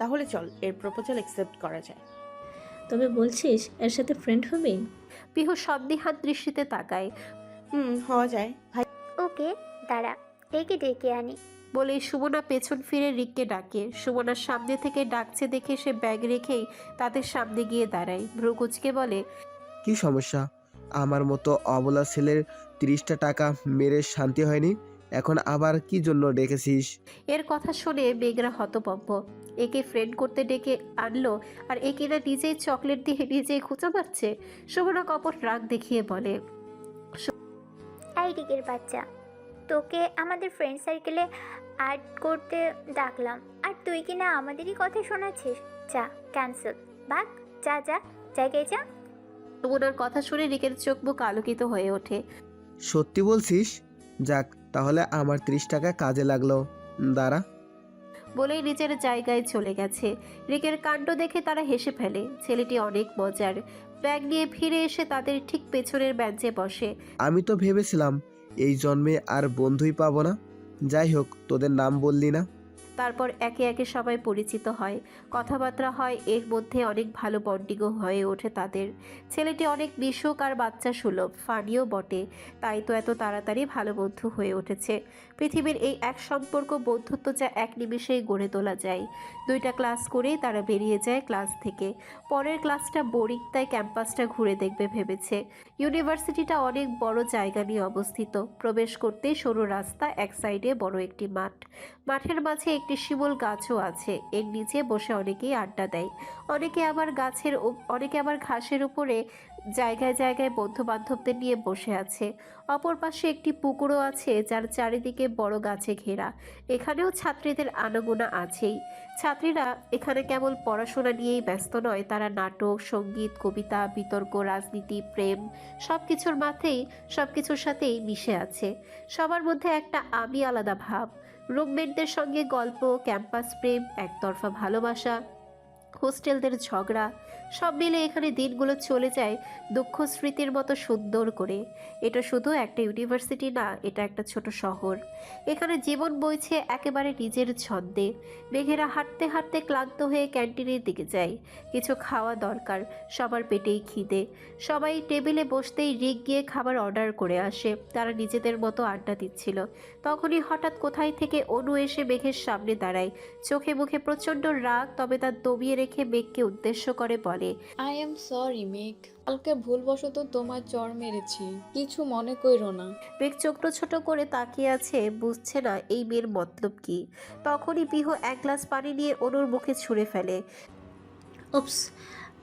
তাহলে চল এর প্রপোজাল অ্যাকসেপ্ট করা যায়। তবে বলছিস এর সাথে ফ্রেন্ড হবি? পিহু সন্দিহান দৃষ্টিতে তাকায়। হওয়া যায় ভাই। ওকে, দাঁড়া, ডেকে ডেকে আনি। বলেই সুমনা পেছন ফিরে রিককে ডাকে। সুমনার সামনে থেকে ডাকছে দেখে সে ব্যাগ রেখেই তাদের সামনে গিয়ে দাঁড়ায়। ভ্রু কুচকে বলে, কি সমস্যা? আমার মতো অবলা ছেলের 30টা টাকা মেরে শান্তি হয়নি, এখন আবার কি জন্য ডেকেছিস? এর কথা শুনে মেঘরা হতভম্ব। একে ফ্রেন্ড করতে ডেকে আনলো আর এ কিনা নিজেই চকলেট দিয়ে নিজেই খুঁচো মারছে। সুমনা কপট রাগ দেখিয়ে বলে, এই ডিকের বাচ্চা, তোকে আমাদের ফ্রেন্ড সার্কেলে অ্যাড করতে ডাকলাম আর তুই কিনা আমাদেরই কথা শোনাচ্ছিস। যা, ক্যান্সেল, বাক, যা যা, জায়গায় যা। সুমনার কথা শুনে রিকের চোখ মুখ আলোকিত হয়ে ওঠে। সত্যি বলছিস? যাক, তাহলে আমার 30 টাকা কাজে লাগলো। দাঁড়া। বলেই নিজের জায়গায় চলে গেছে। রিকের কাণ্ড দেখে তারা হেসে ফেলে। ছেলেটি অনেক মজার। ব্যাগ নিয়ে ফিরে এসে তাদের ঠিক পেছনের বেঞ্চে বসে। আমি তো ভেবেছিলাম এই জন্মে আর বন্ধুই পাবো না। যাই হোক, তোদের নাম বললি না। তারপর একে একে সবাই পরিচিত হয়, কথাবার্তা হয়। এর মধ্যে অনেক ভালো বন্ডিংও হয়ে ওঠে তাদের। ছেলেটি অনেক মিশুক আর বাচ্চা সুলভ, ফানিও বটে। তাই তো এত তাড়াতাড়ি ভালো বন্ধু হয়ে উঠেছে। পৃথিবীর এই এক সম্পর্ক, বন্ধুত্ব যা এক নিমেষেই গড়ে তোলা যায়। 2টা ক্লাস করেই তারা বেরিয়ে যায় ক্লাস থেকে। পরের ক্লাসটা বোরিং, তাই ক্যাম্পাসটা ঘুরে দেখবে ভেবেছে। ইউনিভার্সিটিটা অনেক বড় জায়গা নিয়ে অবস্থিত। প্রবেশ করতেই সরু রাস্তা, এক সাইডে বড় একটি মাঠ। মাঠের মাঝে একটি শিমুল গাছও আছে। এর নিচে বসে অনেকেই আড্ডা দেয়। অনেকে আবার ঘাসের উপরে জায়গায় জায়গায় বন্ধু বান্ধবদের নিয়ে বসে আছে। অপর পাশে একটি পুকুরও আছে, যার চারিদিকে বড় গাছে ঘেরা। এখানেও ছাত্রীদের আনাগোনা আছেই। ছাত্রীরা এখানে কেবল পড়াশোনা নিয়েই ব্যস্ত নয়, তারা নাটক, সঙ্গীত, কবিতা, বিতর্ক, রাজনীতি, প্রেম সবকিছুর সাথেই মিশে আছে। সবার মধ্যে একটা আমি আলাদা ভাব। রুমমেটদের সঙ্গে গল্প, ক্যাম্পাস প্রেম, একতরফা ভালোবাসা, হোস্টেলদের ঝগড়া, সব মিলে এখানে দিনগুলো চলে যায় দুঃখ স্মৃতির মতো সুন্দর করে। এটা শুধু একটা ইউনিভার্সিটি না, এটা একটা ছোট শহর। এখানে জীবন বইছে একেবারে নিজের ছন্দে। মেঘেরা হাঁটতে হাঁটতে ক্লান্ত হয়ে ক্যান্টিনের দিকে যায়। কিছু খাওয়া দরকার, সবার পেটেই খিদে। সবাই টেবিলে বসতেই রিক গিয়ে খাবার অর্ডার করে আসে। তারা নিজেদের মতো আড্ডা দিচ্ছিল। তখনই হঠাৎ কোথায় থেকে অনু এসে মেঘের সামনে দাঁড়ায়। চোখে মুখে প্রচণ্ড রাগ, তবে তার দমিয়ে রেখে মেঘকে উদ্দেশ্য করে বলে, আই এম সরি মেঘ, কালকে ভুলবশত তোমার চড় মেরেছি, কিছু মনে কইরো না। মেঘ চোখ ছোট করে তাকিয়ে আছে, বুঝছে না এই মেয়ের মতলব কি। তখনই পিহু এক গ্লাস পানি নিয়ে অনুর মুখে ছুঁড়ে ফেলে। ওপস,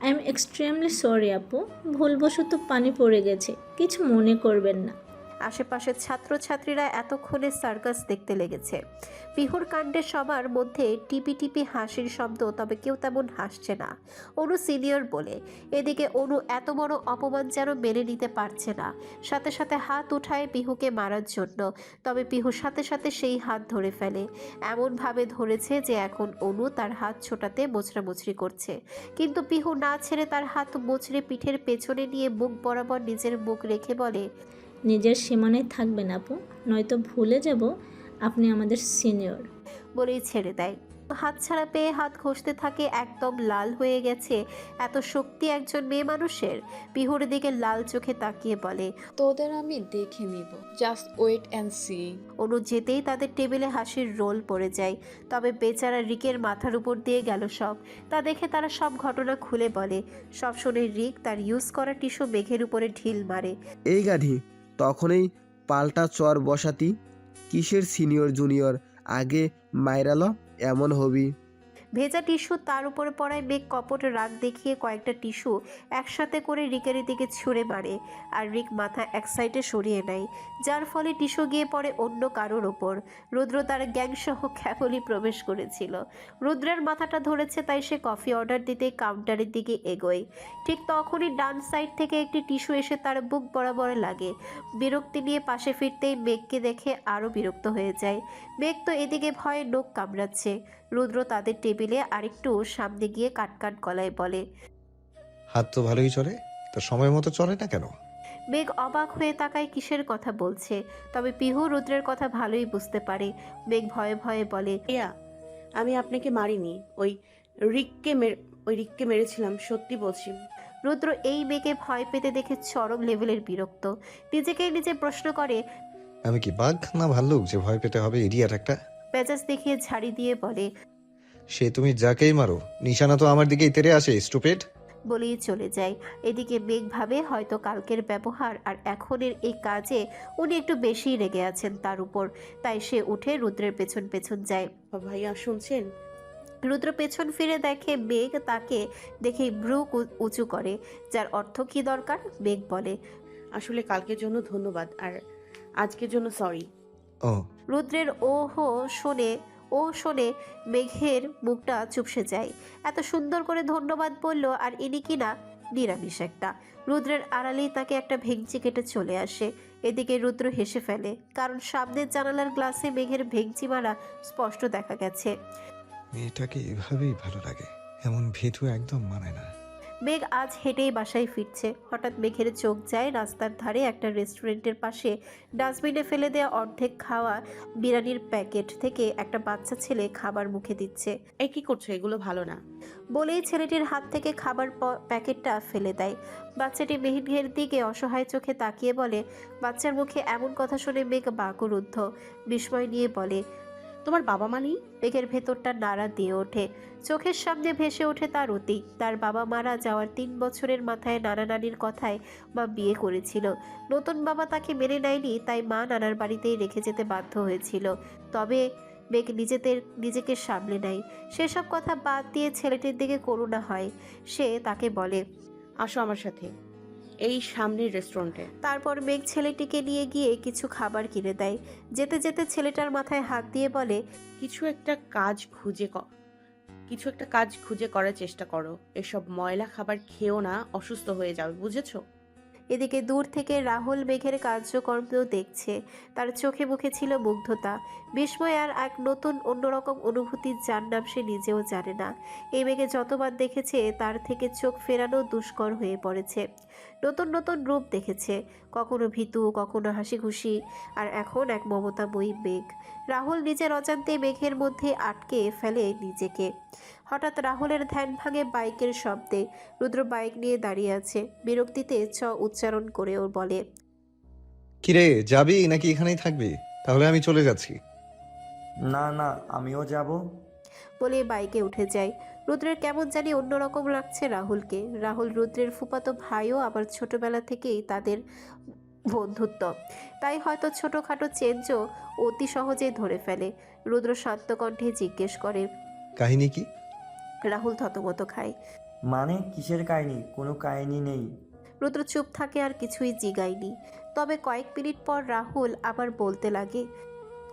আই এম এক্সট্রিমলি সরি আপু, ভুলবশত পানি পড়ে গেছে, কিছু মনে করবেন না। আশেপাশের ছাত্রছাত্রীরা এতক্ষণে সার্কাস দেখতে লেগেছে। পিহুর কাণ্ডে সবার মধ্যে টিপি টিপি হাসির শব্দ, তবে কেউ তেমন হাসছে না। অনু সিনিয়র বলে। এদিকে অনু এত বড় অপমান যেন মেনে নিতে পারছে না। সাথে সাথে হাত উঠায় পিহুকে মারার জন্য, তবে পিহুর সাথে সাথে সেই হাত ধরে ফেলে। এমনভাবে ধরেছে যে এখন অনু তার হাত ছোটাতে মোচড়ামুচড়ি করছে, কিন্তু পিহু না ছেড়ে তার হাত মোচড়ে পিঠের পেছনে নিয়ে মুখ বরাবর নিজের মুখ রেখে বলে, নিজের সীমানায় থাকবেন আপু, নয়তো ভুলে যাব আপনি আমাদের সিনিয়র। বলেই ছেড়ে দেয়। হাত ছাড়া পেয়ে হাত ঘষতে থাকে। একদম লাল হয়ে গেছে। এত শক্তি একজন মেয়ে মানুষের। পিহুর দিকে লাল চোখে তাকিয়ে বলে, তোদের আমি দেখে নিব, জাস্ট ওয়েট অ্যান্ড সি। অনু যেতেই তাদের টেবিলে হাসির রোল পড়ে যায়। তবে বেচারা রিকের মাথার উপর দিয়ে গেল সব। তা দেখে তারা সব ঘটনা খুলে বলে। সব শুনে রিক তার ইউজ করা টিস্যু মেঘের উপরে ঢিল মারে। এই গাধি, তখনই পাল্টা চর বসাতি। কিসের সিনিয়র জুনিয়র, আগে মাইরাল এমন হবি। ভেজা টিস্যু তার উপরে পড়ায় মেঘ কপট রাগ দেখিয়ে কয়েকটা টিস্যু একসাথে করে রিকের দিকে ছুঁড়ে মারে, আর রিক মাথা এক সাইডে সরিয়ে নেয়, যার ফলে টিস্যু গিয়ে পড়ে অন্য কারোর ওপর। রুদ্র তার গ্যাংসহ কেবলই প্রবেশ করেছিল। রুদ্রের মাথাটা ধরেছে, তাই সে কফি অর্ডার দিতে কাউন্টারের দিকে এগোয়। ঠিক তখনই ডান সাইড থেকে একটি টিস্যু এসে তার বুক বরাবর লাগে। বিরক্তি নিয়ে পাশে ফিরতেই মেঘকে দেখে আরও বিরক্ত হয়ে যায়। মেঘ তো এদিকে ভয়ে নোখ কামড়াচ্ছে। রুদ্র তাদের টেবিলে আরেকটু সামনে গিয়ে কাটকাট গলায় বলে, হাত তো ভালোই চলে, তো সময় মতো চলে না কেন? মেঘ অবাক হয়ে তাকায় কিসের কথা বলছে। তবে পিহু রুদ্রের কথা ভালোই বুঝতে পারে। মেঘ ভয়ে ভয়ে বলে, ইয়া, আমি আপনাকে মারিনি, ওই রিককে মেরেছিলাম, সত্যি বলছি। রুদ্র এই মেয়েকে ভয় পেতে দেখে চরম লেভেলের বিরক্ত। নিজেকেই নিজে প্রশ্ন করে, আমি কি বাঘ না ভাল্লুক যে ভয় পেতে হবে? ইডিয়াট একটা। মেজাজ দেখিয়ে ঝাড়ি দিয়ে বলে, সে তুমি যাকেই মারো, নিশানা তো আমার দিকেই তেড়ে আসে, স্টুপিড। বলেই চলে যায়। এদিকে মেঘ ভাবে হয়তো কালকের ব্যবহার আর এখনের এই কাজে উনি একটু বেশিই রেগে আছেন তার উপর, তাই সে উঠে রুদ্রের পেছন পেছন যায়। ভাইয়া শুনছেন? রুদ্র পেছন ফিরে দেখে মেঘ তাকে দেখে ভ্রু উঁচু করে, যার অর্থ কি দরকার। মেঘ বলে, আসলে কালকের জন্য ধন্যবাদ আর আজকের জন্য সরি। ও, রুদ্রের ও শোনে মেঘের মুখটা চুপসে যায়। এত সুন্দর করে ধন্যবাদ বলল আর ইনি কিনা নিরামিষ একটা। রুদ্রের আড়ালেই তাকে একটা ভেঙচি কেটে চলে আসে। এদিকে রুদ্র হেসে ফেলে, কারণ সামনের জানালার গ্লাসে মেঘের ভেঙচি মারা স্পষ্ট দেখা গেছে। মেয়েটাকে এভাবেই ভালো লাগে, এমন ভীতু একদম মানে না। মেঘ আজ হেঁটেই বাসায় ফিরছে। হঠাৎ মেঘের চোখ যায় রাস্তার ধারে একটা রেস্টুরেন্টের পাশে ডাস্টবিনে ফেলে দেওয়া অর্ধেক খাওয়া বিরিয়ানির প্যাকেট থেকে একটা বাচ্চা ছেলে খাবার মুখে দিচ্ছে। এই কি করছো? এগুলো ভালো না। বলেই ছেলেটির হাত থেকে খাবার প্যাকেটটা ফেলে দেয়। বাচ্চাটি মেঘের দিকে অসহায় চোখে তাকিয়ে বলে, বাচ্চার মুখে এমন কথা শুনে মেঘ বাকরুদ্ধ। বিস্ময় নিয়ে বলে, তোমার বাবা মা নেই? মেঘের ভেতরটা নাড়া দিয়ে ওঠে। চোখের সামনে ভেসে ওঠে তার অতীত। তার বাবা মারা যাওয়ার 3 বছরের মাথায় নানা নানির কথায় মা বিয়ে করেছিল। নতুন বাবা তাকে মেনে নেয়নি, তাই মা নানার বাড়িতেই রেখে যেতে বাধ্য হয়েছিল। তবে মেঘ নিজেকে সামলে নেয়। সেসব কথা বাদ দিয়ে ছেলেটির দিকে করুণা হয়। সে তাকে বলে, আসো আমার সাথে এই সামনের রেস্টুরেন্টে। তারপর মেঘ ছেলেটিকে নিয়ে গিয়ে কিছু খাবার কিনে দেয়। যেতে যেতে ছেলেটার মাথায় হাত দিয়ে বলে, কিছু একটা কাজ খুঁজে করার চেষ্টা করো। এসব ময়লা খাবার খেও না, অসুস্থ হয়ে যাবে, বুঝেছো? এদিকে দূর থেকে রাহুল মেঘের কার্যকর্ম দেখছে। তার চোখে মুখে ছিল মুগ্ধতা, বিস্ময় আর এক নতুন অন্যরকম অনুভূতি, যার নাম সে নিজেও জানে না। এই মেঘে যতবার দেখেছে তার থেকে চোখ ফেরানো দুষ্কর হয়ে পড়েছে। নতুন নতুন রূপ দেখেছে, কখনো ভীতু, কখনো হাসি খুশি, আর এখন এক মমতাময়ী মেঘ। রাহুল নিজের অজান্তে মেঘের মধ্যে আটকে ফেলে নিজেকে। হঠাৎ রাহুলের ধ্যান ভাঙে বাইকের শব্দে। রুদ্র বাইক নিয়ে দাঁড়িয়ে আছে, বিরক্তিতে উচ্চারণ করে ও বলে, কিরে, যাবি নাকি এখানেই থাকবি? তাহলে আমি চলে যাচ্ছি। না না, আমিও যাব। বলে বাইকে উঠে যায়। রুদ্রের কেমন জানি অন্যরকম লাগছে রাহুলকে। রাহুল রুদ্রের ফুফাতো ভাইও, আবার ছোটবেলা থেকেই তাদের বন্ধুত্ব, তাই হয়তো ছোটখাটো চেঞ্জও অতি সহজেই ধরে ফেলে। রুদ্র শান্ত কণ্ঠে জিজ্ঞেস করে। কাহিনী কি? রাহুল থতমত খায়। মানে কিসের কাহিনী? কোনো কাহিনী নেই। রুদ্র চুপ থাকে, আর কিছুই জিগায়নি। তবে কয়েক মিনিট পর রাহুল আবার বলতে লাগে,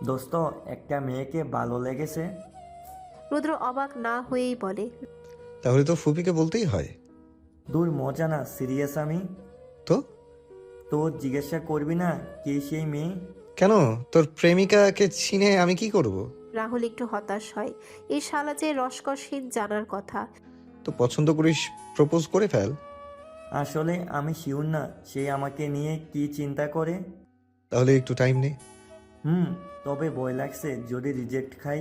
দোস্ত, একটা মেয়েকে ভালো লেগেছে। রুদ্র অবাক না হয়েই বলে, তাহলে তো ফুপিকে বলতেই হয়। দূর, মজা না, সিরিয়াস আমি। তো তো জিজ্ঞাসা করবি না কে সেই মেয়ে? কেন? তোর প্রেমিকাকে চিনে আমি কি করব? রাহুল একটু হতাশ হয়। এই শালা যে রসকসহীন জানার কথা। তো পছন্দ করিস, প্রপোজ করে ফেল। আসলে আমি শিওর না সে আমাকে নিয়ে কি চিন্তা করে। তাহলে একটু টাইম নে। তবে ভয় লাগছে যদি রিজেক্ট খাই।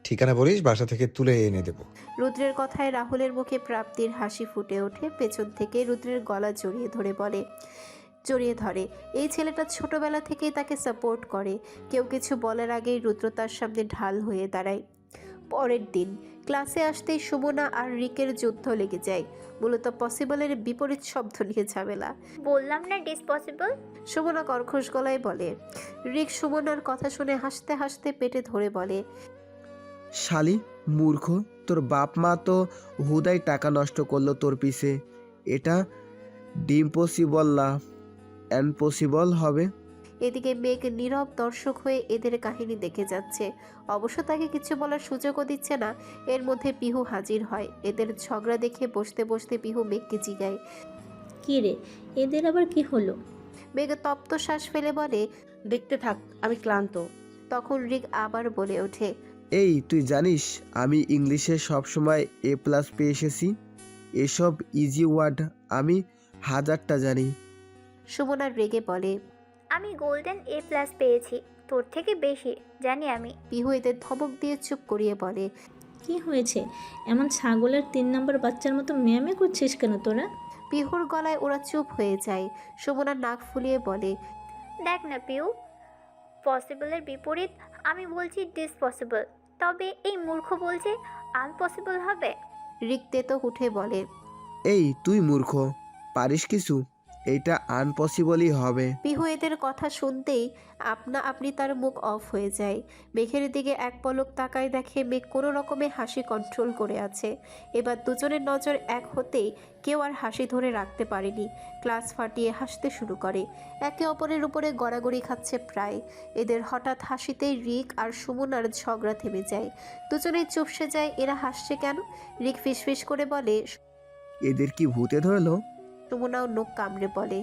ঠিকানা বলিস, বাসা থেকে তুলে এনে দেবো। রুদ্রের কথায় রাহুলের মুখে প্রাপ্তির হাসি ফুটে ওঠে। পেছন থেকে রুদ্রের গলা জড়িয়ে ধরে। এই ছেলেটা ছোটবেলা থেকেই তাকে সাপোর্ট করে। কেউ কিছু বলার আগেই রুদ্র তার সামনে ঢাল হয়ে দাঁড়ায়। পরের দিন ক্লাসে আসতেই সুমনা আর রিকের যুদ্ধ লেগে যায়। মূলত পসিবলের বিপরীত শব্দ নিয়ে ঝামেলা। বললাম না ডিসপসিবল। সুমনা কর্কশ গলায় বলে। রিক সুমনার কথা শুনে হাসতে হাসতে পেটে ধরে বলে, শালি মূর্খ, তোর বাপ মা তো হুদাই টাকা নষ্ট করলো তোর পিছে। এটা ডিম্পসিবল না, অ্যানপসিবল হবে। এদিকে মেঘ নীরব দর্শক হয়ে এদের কাহিনী দেখে যাচ্ছে। অবশ্য তাকে কিছু বলার সুযোগও দিচ্ছে না। এর মধ্যে পিহু হাজির হয়। এদের ঝগড়া দেখে বসতে বসতে পিহু মেঘকে জিগায়, কি রে, এদের আবার কি হলো? মেঘ তপ্ত শ্বাস ফেলে বলে, দেখতে থাক, আমি ক্লান্ত। তখন রিক আবার বলে ওঠে, এই তুই জানিস আমি ইংলিশে সবসময় A+ পেয়ে এসেছি। এসব ইজি ওয়ার্ড আমি 1000টা জানি। সুমনা রেগে বলে। আমি গোল্ডেন A+ পেয়েছি, তোর থেকে বেশি জানি আমি। পিহু এদের ধমক দিয়ে চুপ করিয়ে বলে, কি হয়েছে? এমন ছাগলের 3 নম্বর বাচ্চার মতো ম্যামে করছিস কেন তোরা? পিহুর গলায় ওরা চুপ হয়ে যায়। সুমনা নাক ফুলিয়ে বলে, দেখ না পিউ, পসিবলের বিপরীত আমি বলছি ডিসপসিবল, তবে এই মূর্খ বলছে আনপসিবল হবে। রিক্তে তো উঠে বলে, এই তুই মূর্খ, পারিস কিছু? এইটা আনপসিবলই হবে। পিহু এদের কথা শুনতেই আপনা আপনি তার মুখ অফ হয়ে যায়। মেঘের দিকে এক পলক তাকায়, দেখে মেঘ কোনো রকমে হাসি কন্ট্রোল করে আছে। এবার দুজনের নজর এক হতেই কেউ আর হাসি ধরে রাখতে পারেনি। ক্লাস ফাটিয়ে হাসতে শুরু করে, একে অপরের উপরে গড়াগড়ি খাচ্ছে প্রায়। এদের হঠাৎ হাসিতেই রিক আর সুমনার ঝগড়া থেমে যায়। দুজনেই চুপসে যায়, এরা হাসছে কেন? রিক ফিসফিস করে বলে, এদের কি ভূতে ধরলো? সুমনাও নোক কামড়ে বলে।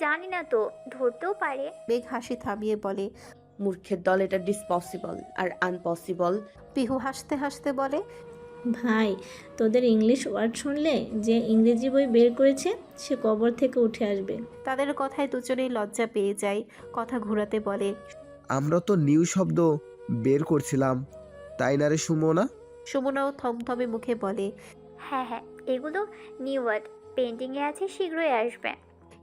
জানি না তো, ধরতেও পারে। মেঘ হাসি থামিয়ে বলে, মূর্খের দল, এটা ডিসপসিবল আর আনপসিবল। পিহু হাসতে হাসতে বলে, ভাই, তোদের ইংলিশ ওয়ার্ড শুনলে যে ইংরেজি বই বের করেছে সে কবর থেকে উঠে আসবে। তাদের কথায় দুজনেই লজ্জা পেয়ে যায়। কথা ঘোরাতে বলে, আমরা তো নিউ শব্দ বের করছিলাম, তাই না রে সুমনা? সুমনাও থমথমে মুখে বলে, হ্যাঁ হ্যাঁ, এগুলো নিউ ওয়ার্ড, পেন্টিংয়ে আছে, শীঘ্রই আসবে।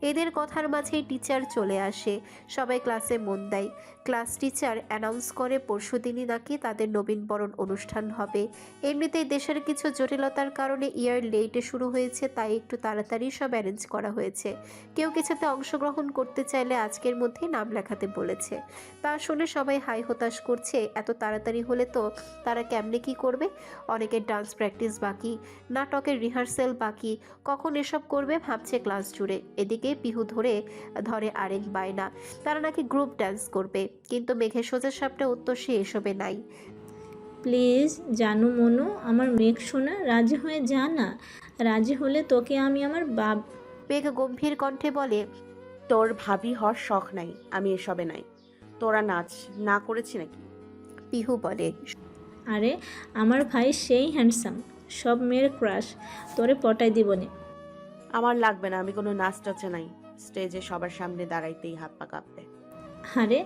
এদের কথার মাঝেই টিচার চলে আসে। সবাই ক্লাসে মন দেয়। ক্লাস টিচার অ্যানাউন্স করে পরশুদিনই নাকি তাদের নবীনবরণ অনুষ্ঠান হবে। এমনিতেই দেশের কিছু জটিলতার কারণে ইয়ার লেটে শুরু হয়েছে, তাই একটু তাড়াতাড়ি সব অ্যারেঞ্জ করা হয়েছে। কেউ কিছুতে অংশগ্রহণ করতে চাইলে আজকের মধ্যেই নাম লেখাতে বলেছে। তা শুনে সবাই হাই হতাশ করছে, এত তাড়াতাড়ি হলে তো তারা কেমনে কি করবে। অনেকের ডান্স প্র্যাকটিস বাকি, নাটকের রিহার্সেল বাকি, কখন এসব করবে ভাবছে ক্লাস জুড়ে। এদিকে পিহু ধরে আরেক বায়না, তারা নাকি গ্রুপ ডান্স করবে। কিন্তু মেঘের সোজা সাপটা উত্তর সে এসবে নাই। প্লিজ জানু মনু, আমার মেঘ শোনা, রাজি হয়ে যা না। রাজি হলে তোকে আমি আমার বাপ। মেঘ গম্ভীর কণ্ঠে বলে, তোর ভাবি হওয়ার শখ নাই, আমি এসবে নাই। তোরা নাচ না করেছি নাকি? পিহু বলে, আরে আমার ভাই সেই হ্যান্ডসাম, সব মেয়ের ক্রাশ, তোরে পটাই দিবনে। আমার লাগবে না, আমি কোনো নাচ টাচে নাই। স্টেজে সবার সামনে দাঁড়াইতেই হাত পা কাঁপবে। আরে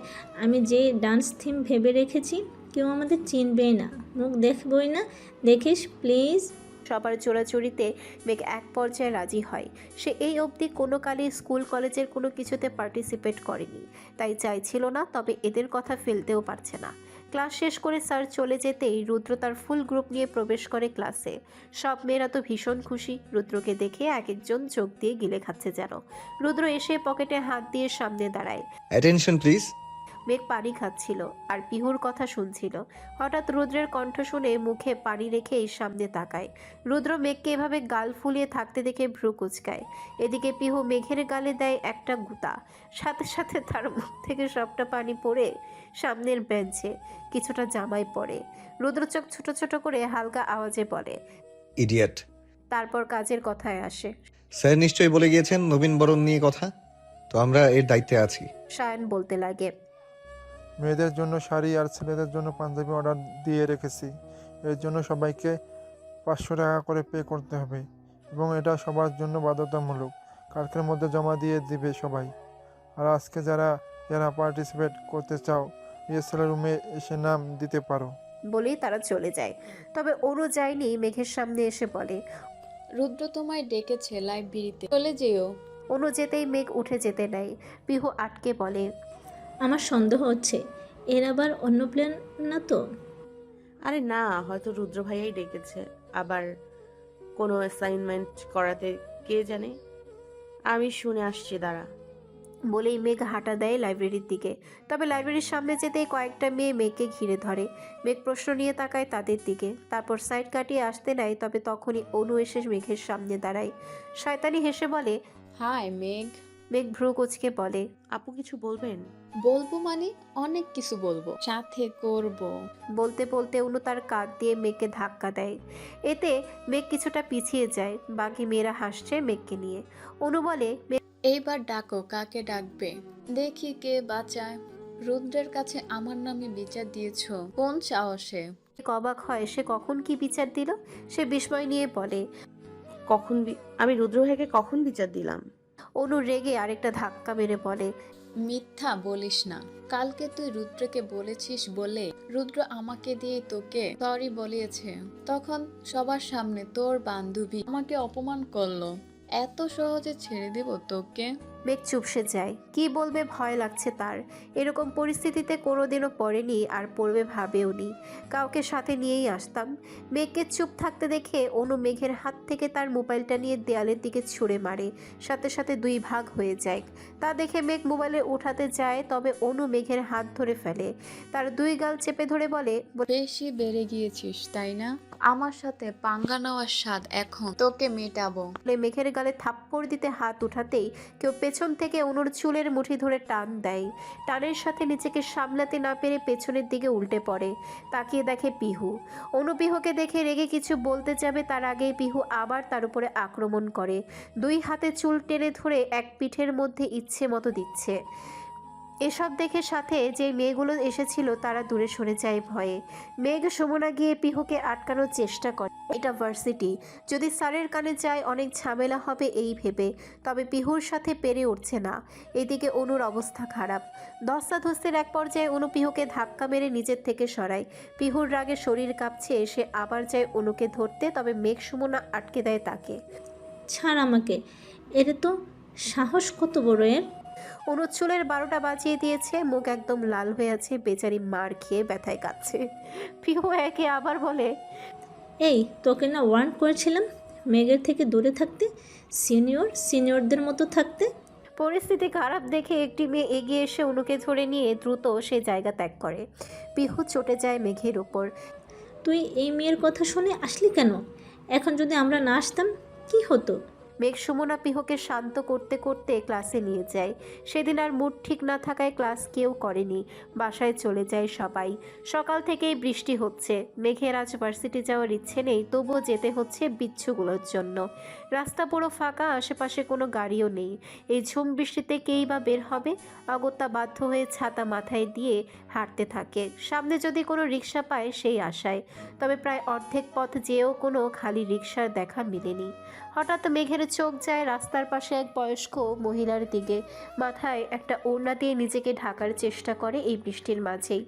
আমি যে ডান্স থিম ভেবে রেখেছি, কেউ আমাদের চিনবেই না, মুখ দেখবই না, দেখিস প্লিজ। সবার চোরাচুরিতে মেঘ এক পর্যায়ে রাজি হয়। সে এই অবধি কোনো কালে স্কুল কলেজের কোনো কিছুতে পার্টিসিপেট করেনি, তাই চাইছিল না, তবে এদের কথা ফেলতেও পারছে না। ক্লাস শেষ করে স্যার চলে যেতেই রুদ্র তার ফুল গ্রুপ নিয়ে প্রবেশ করে ক্লাসে। সব মেয়েরা তো ভীষণ খুশি, রুদ্রকে দেখে এক একজন চোখ দিয়ে গিলে খাচ্ছে যেন। রুদ্র এসে পকেটে হাত দিয়ে সামনে দাঁড়ায়। Attention please. মেঘ পানি খাচ্ছিল আর পিহুর কথা শুনছিল। হঠাৎ রুদ্রের কণ্ঠ শুনে মুখে পানি রেখেই সামনে তাকায়। রুদ্র মেঘকে এভাবে গাল ফুলিয়ে থাকতে দেখে ভ্রু কুচকায়। এদিকে পিহু মেঘের গালে দেয় একটা গুঁতা, সাথে সাথে তার মুখ থেকে সবটা পানি পড়ে সামনের বেঞ্চে কিছুটা জামায় পড়ে। রুদ্র চোখ ছোট ছোট করে হালকা আওয়াজে বলে, ইডিয়েট। তারপর কাজের কথায় আসে। স্যার নিশ্চয়ই বলে গিয়েছেন নবীনবরণ নিয়ে কথা, তো আমরা এর দায়িত্বে আছি। সায়ন বলতে লাগে, মেয়েদের জন্য শাড়ি আর ছেলেদের জন্য পাঞ্জাবি অর্ডার দিয়ে রেখেছি। এর জন্য সবাইকে 500 টাকা করে পে করতে হবে এবং এটা সবার জন্য বাধ্যতামূলক। কালকের মধ্যে জমা দিয়ে দিবে সবাই। আর আজকে যারা যারা পার্টিসিপেট করতে চাও রিহার্সাল রুমে এসে নাম দিতে পারো। বলেই তারা চলে যায়। তবে ওরও যায়নি, মেঘের সামনে এসে বলে, রুদ্র তোমায় ডেকেছে লাইব্রেরিতে, চলে যেও। অনু যেতেই মেঘ উঠে যেতে নেয়। পিহু আটকে বলে, আমার সন্দেহ হচ্ছে এর আবার অন্য প্ল্যান না তো? আরে না, হয়তো রুদ্র ভাইয়াই ডেকেছে, আবার কোনো অ্যাসাইনমেন্ট করাতে, কে জানে। আমি শুনে আসছি, দাঁড়া। বলেই মেঘ হাঁটা দেয় লাইব্রেরির দিকে। তবে লাইব্রেরির সামনে যেতেই কয়েকটা মেয়ে মেঘকে ঘিরে ধরে। মেঘ প্রশ্ন নিয়ে তাকায় তাদের দিকে, তারপর সাইড কাটিয়ে আসতে নেয়। তবে তখনই অনু এসে মেঘের সামনে দাঁড়ায়। শয়তানি হেসে বলে, হাই মেঘ। মেঘ ভ্রু কুচকে বলে, আপু কিছু বলবেন? বলবো মানে অনেক কিছু বলবো, সাথে করব। বলতে বলতে অনু তার কাঁধ দিয়ে মেঘকে ধাক্কা দেয়। এতে মেঘ কিছুটা পিছিয়ে যায়। বাকি মেয়েরা হাসছে মেঘকে নিয়ে। অনু বলে, এইবার ডাকো, কাকে ডাকবে দেখি কে বাঁচায়। রুদ্রের কাছে আমার নামে বিচার দিয়েছো, কোন সাহসে? অবাক হয় সে কখন কি বিচার দিল। সে বিস্ময় নিয়ে বলে, আমি রুদ্র ভাইকে কখন বিচার দিলাম? অনু রেগে আরেকটা ধাক্কা মেরে বলে, মিথ্যা বলিস না। কালকে তুই রুদ্রকে বলেছিস বলে রুদ্র আমাকে দিয়ে তোকে সরি বলিয়েছে। তখন সবার সামনে তোর বান্ধবী আমাকে অপমান করলো। এত সহজে ছেড়ে দেব তোকে? মেঘ চুপসে যায়। কি বলবে ভয় লাগছে তার। এরকম পরিস্থিতিতে কোনোদিনও পড়েনি আর পড়বে ভাবেওনি। কাউকে সাথে নিয়েই আসতাম। মেঘকে চুপ থাকতে দেখে অনু মেঘের হাত থেকে তার মোবাইলটা নিয়ে দেয়ালের দিকে ছুঁড়ে মারে। সাথে সাথে দুই ভাগ হয়ে যায়। তা দেখে মেঘ মোবাইলে উঠাতে যায়, তবে অনু মেঘের হাত ধরে ফেলে। তার দুই গাল চেপে ধরে বলে, বেশি বেড়ে গিয়েছিস তাই না? আমার সাথে পাঙ্গা নেওয়ার স্বাদ এখন তোকে মেটাবো। মেঘের গালে থাপ্পড় দিতে হাত উঠাতেই কেউ পেছন থেকে অনুর চুলের মুঠি ধরে টান দেয়। টানের সাথে নিজেকে সামলাতে না পেরে পেছনের দিকে উল্টে পড়ে। তাকিয়ে দেখে পিহু। অনু পিহুকে দেখে রেগে কিছু বলতে যাবে, তার আগেই পিহু আবার তার উপরে আক্রমণ করে। দুই হাতে চুল টেনে ধরে এক পিঠের মধ্যে ইচ্ছে মতো দিচ্ছে। এসব দেখে সাথে যে মেয়েগুলো এসেছিল তারা দূরে সরে যায় ভয়ে। মেঘ সুমনা গিয়ে পিহুকে আটকানোর চেষ্টা করে। এটা ভার্সিটি, যদি স্যারের কানে যায় অনেক ঝামেলা হবে এই ভেবে। তবে পিহুর সাথে পেরে উঠছে না। এদিকে অনুর অবস্থা খারাপ। ধস্তাধস্তির এক পর্যায়ে অনু পিহুকে ধাক্কা মেরে নিজের থেকে সরায়। পিহুর রাগে শরীর কাঁপছে, এসে আবার যায় অনুকে ধরতে, তবে মেঘ সুমনা আটকে দেয় তাকে। ছাড় আমাকে, এর তো সাহস কত বড় এর! অনুর চুলের 12টা বাজিয়ে দিয়েছে, মুখ একদম লাল হয়ে আছে, বেচারি মার খেয়ে ব্যথায় কাঁদছে। পিহু একে আবার বলে, এই তোকে না ওয়ার্ন করেছিলাম মেঘের থেকে দূরে থাকতে, সিনিয়রদের মতো থাকতে। পরিস্থিতি খারাপ দেখে একটি মেয়ে এগিয়ে এসে অনুকে ধরে নিয়ে দ্রুত সে জায়গা ত্যাগ করে। পিহু চটে যায় মেঘের উপর। তুই এই মেয়ের কথা শুনে আসলি কেন? এখন যদি আমরা না আসতাম কি হতো? মেঘ সুমনা পিহুকে শান্ত করতে করতে ক্লাসে নিয়ে যায়। সেদিন আর মুড ঠিক না থাকায় ক্লাস কেউ করেনি, বাসায় চলে যায় সবাই। সকাল থেকেই বৃষ্টি হচ্ছে। মেঘের আজ ভার্সিটি যাওয়ার ইচ্ছে নেই, তবুও যেতে হচ্ছে বিচ্ছুগুলোর জন্য। রাস্তা পুরো ফাঁকা, আশেপাশে কোনো গাড়িও নেই। এই ঝুম বৃষ্টিতে কেই বা বের হবে? অগত্যা বাধ্য হয়ে ছাতা মাথায় দিয়ে হাঁটতে থাকে, সামনে যদি কোনো রিক্সা পায় সেই আশায়। তবে প্রায় অর্ধেক পথ যেয়েও কোনো খালি রিক্সার দেখা মেলেনি। হঠাৎ মেঘের চোখ যায় রাস্তার পাশে এক বয়স্ক মহিলার দিকে। মাথায় একটা ওড়না দিয়ে নিজেকে ঢাকার চেষ্টা করে এই বৃষ্টির মাঝেই।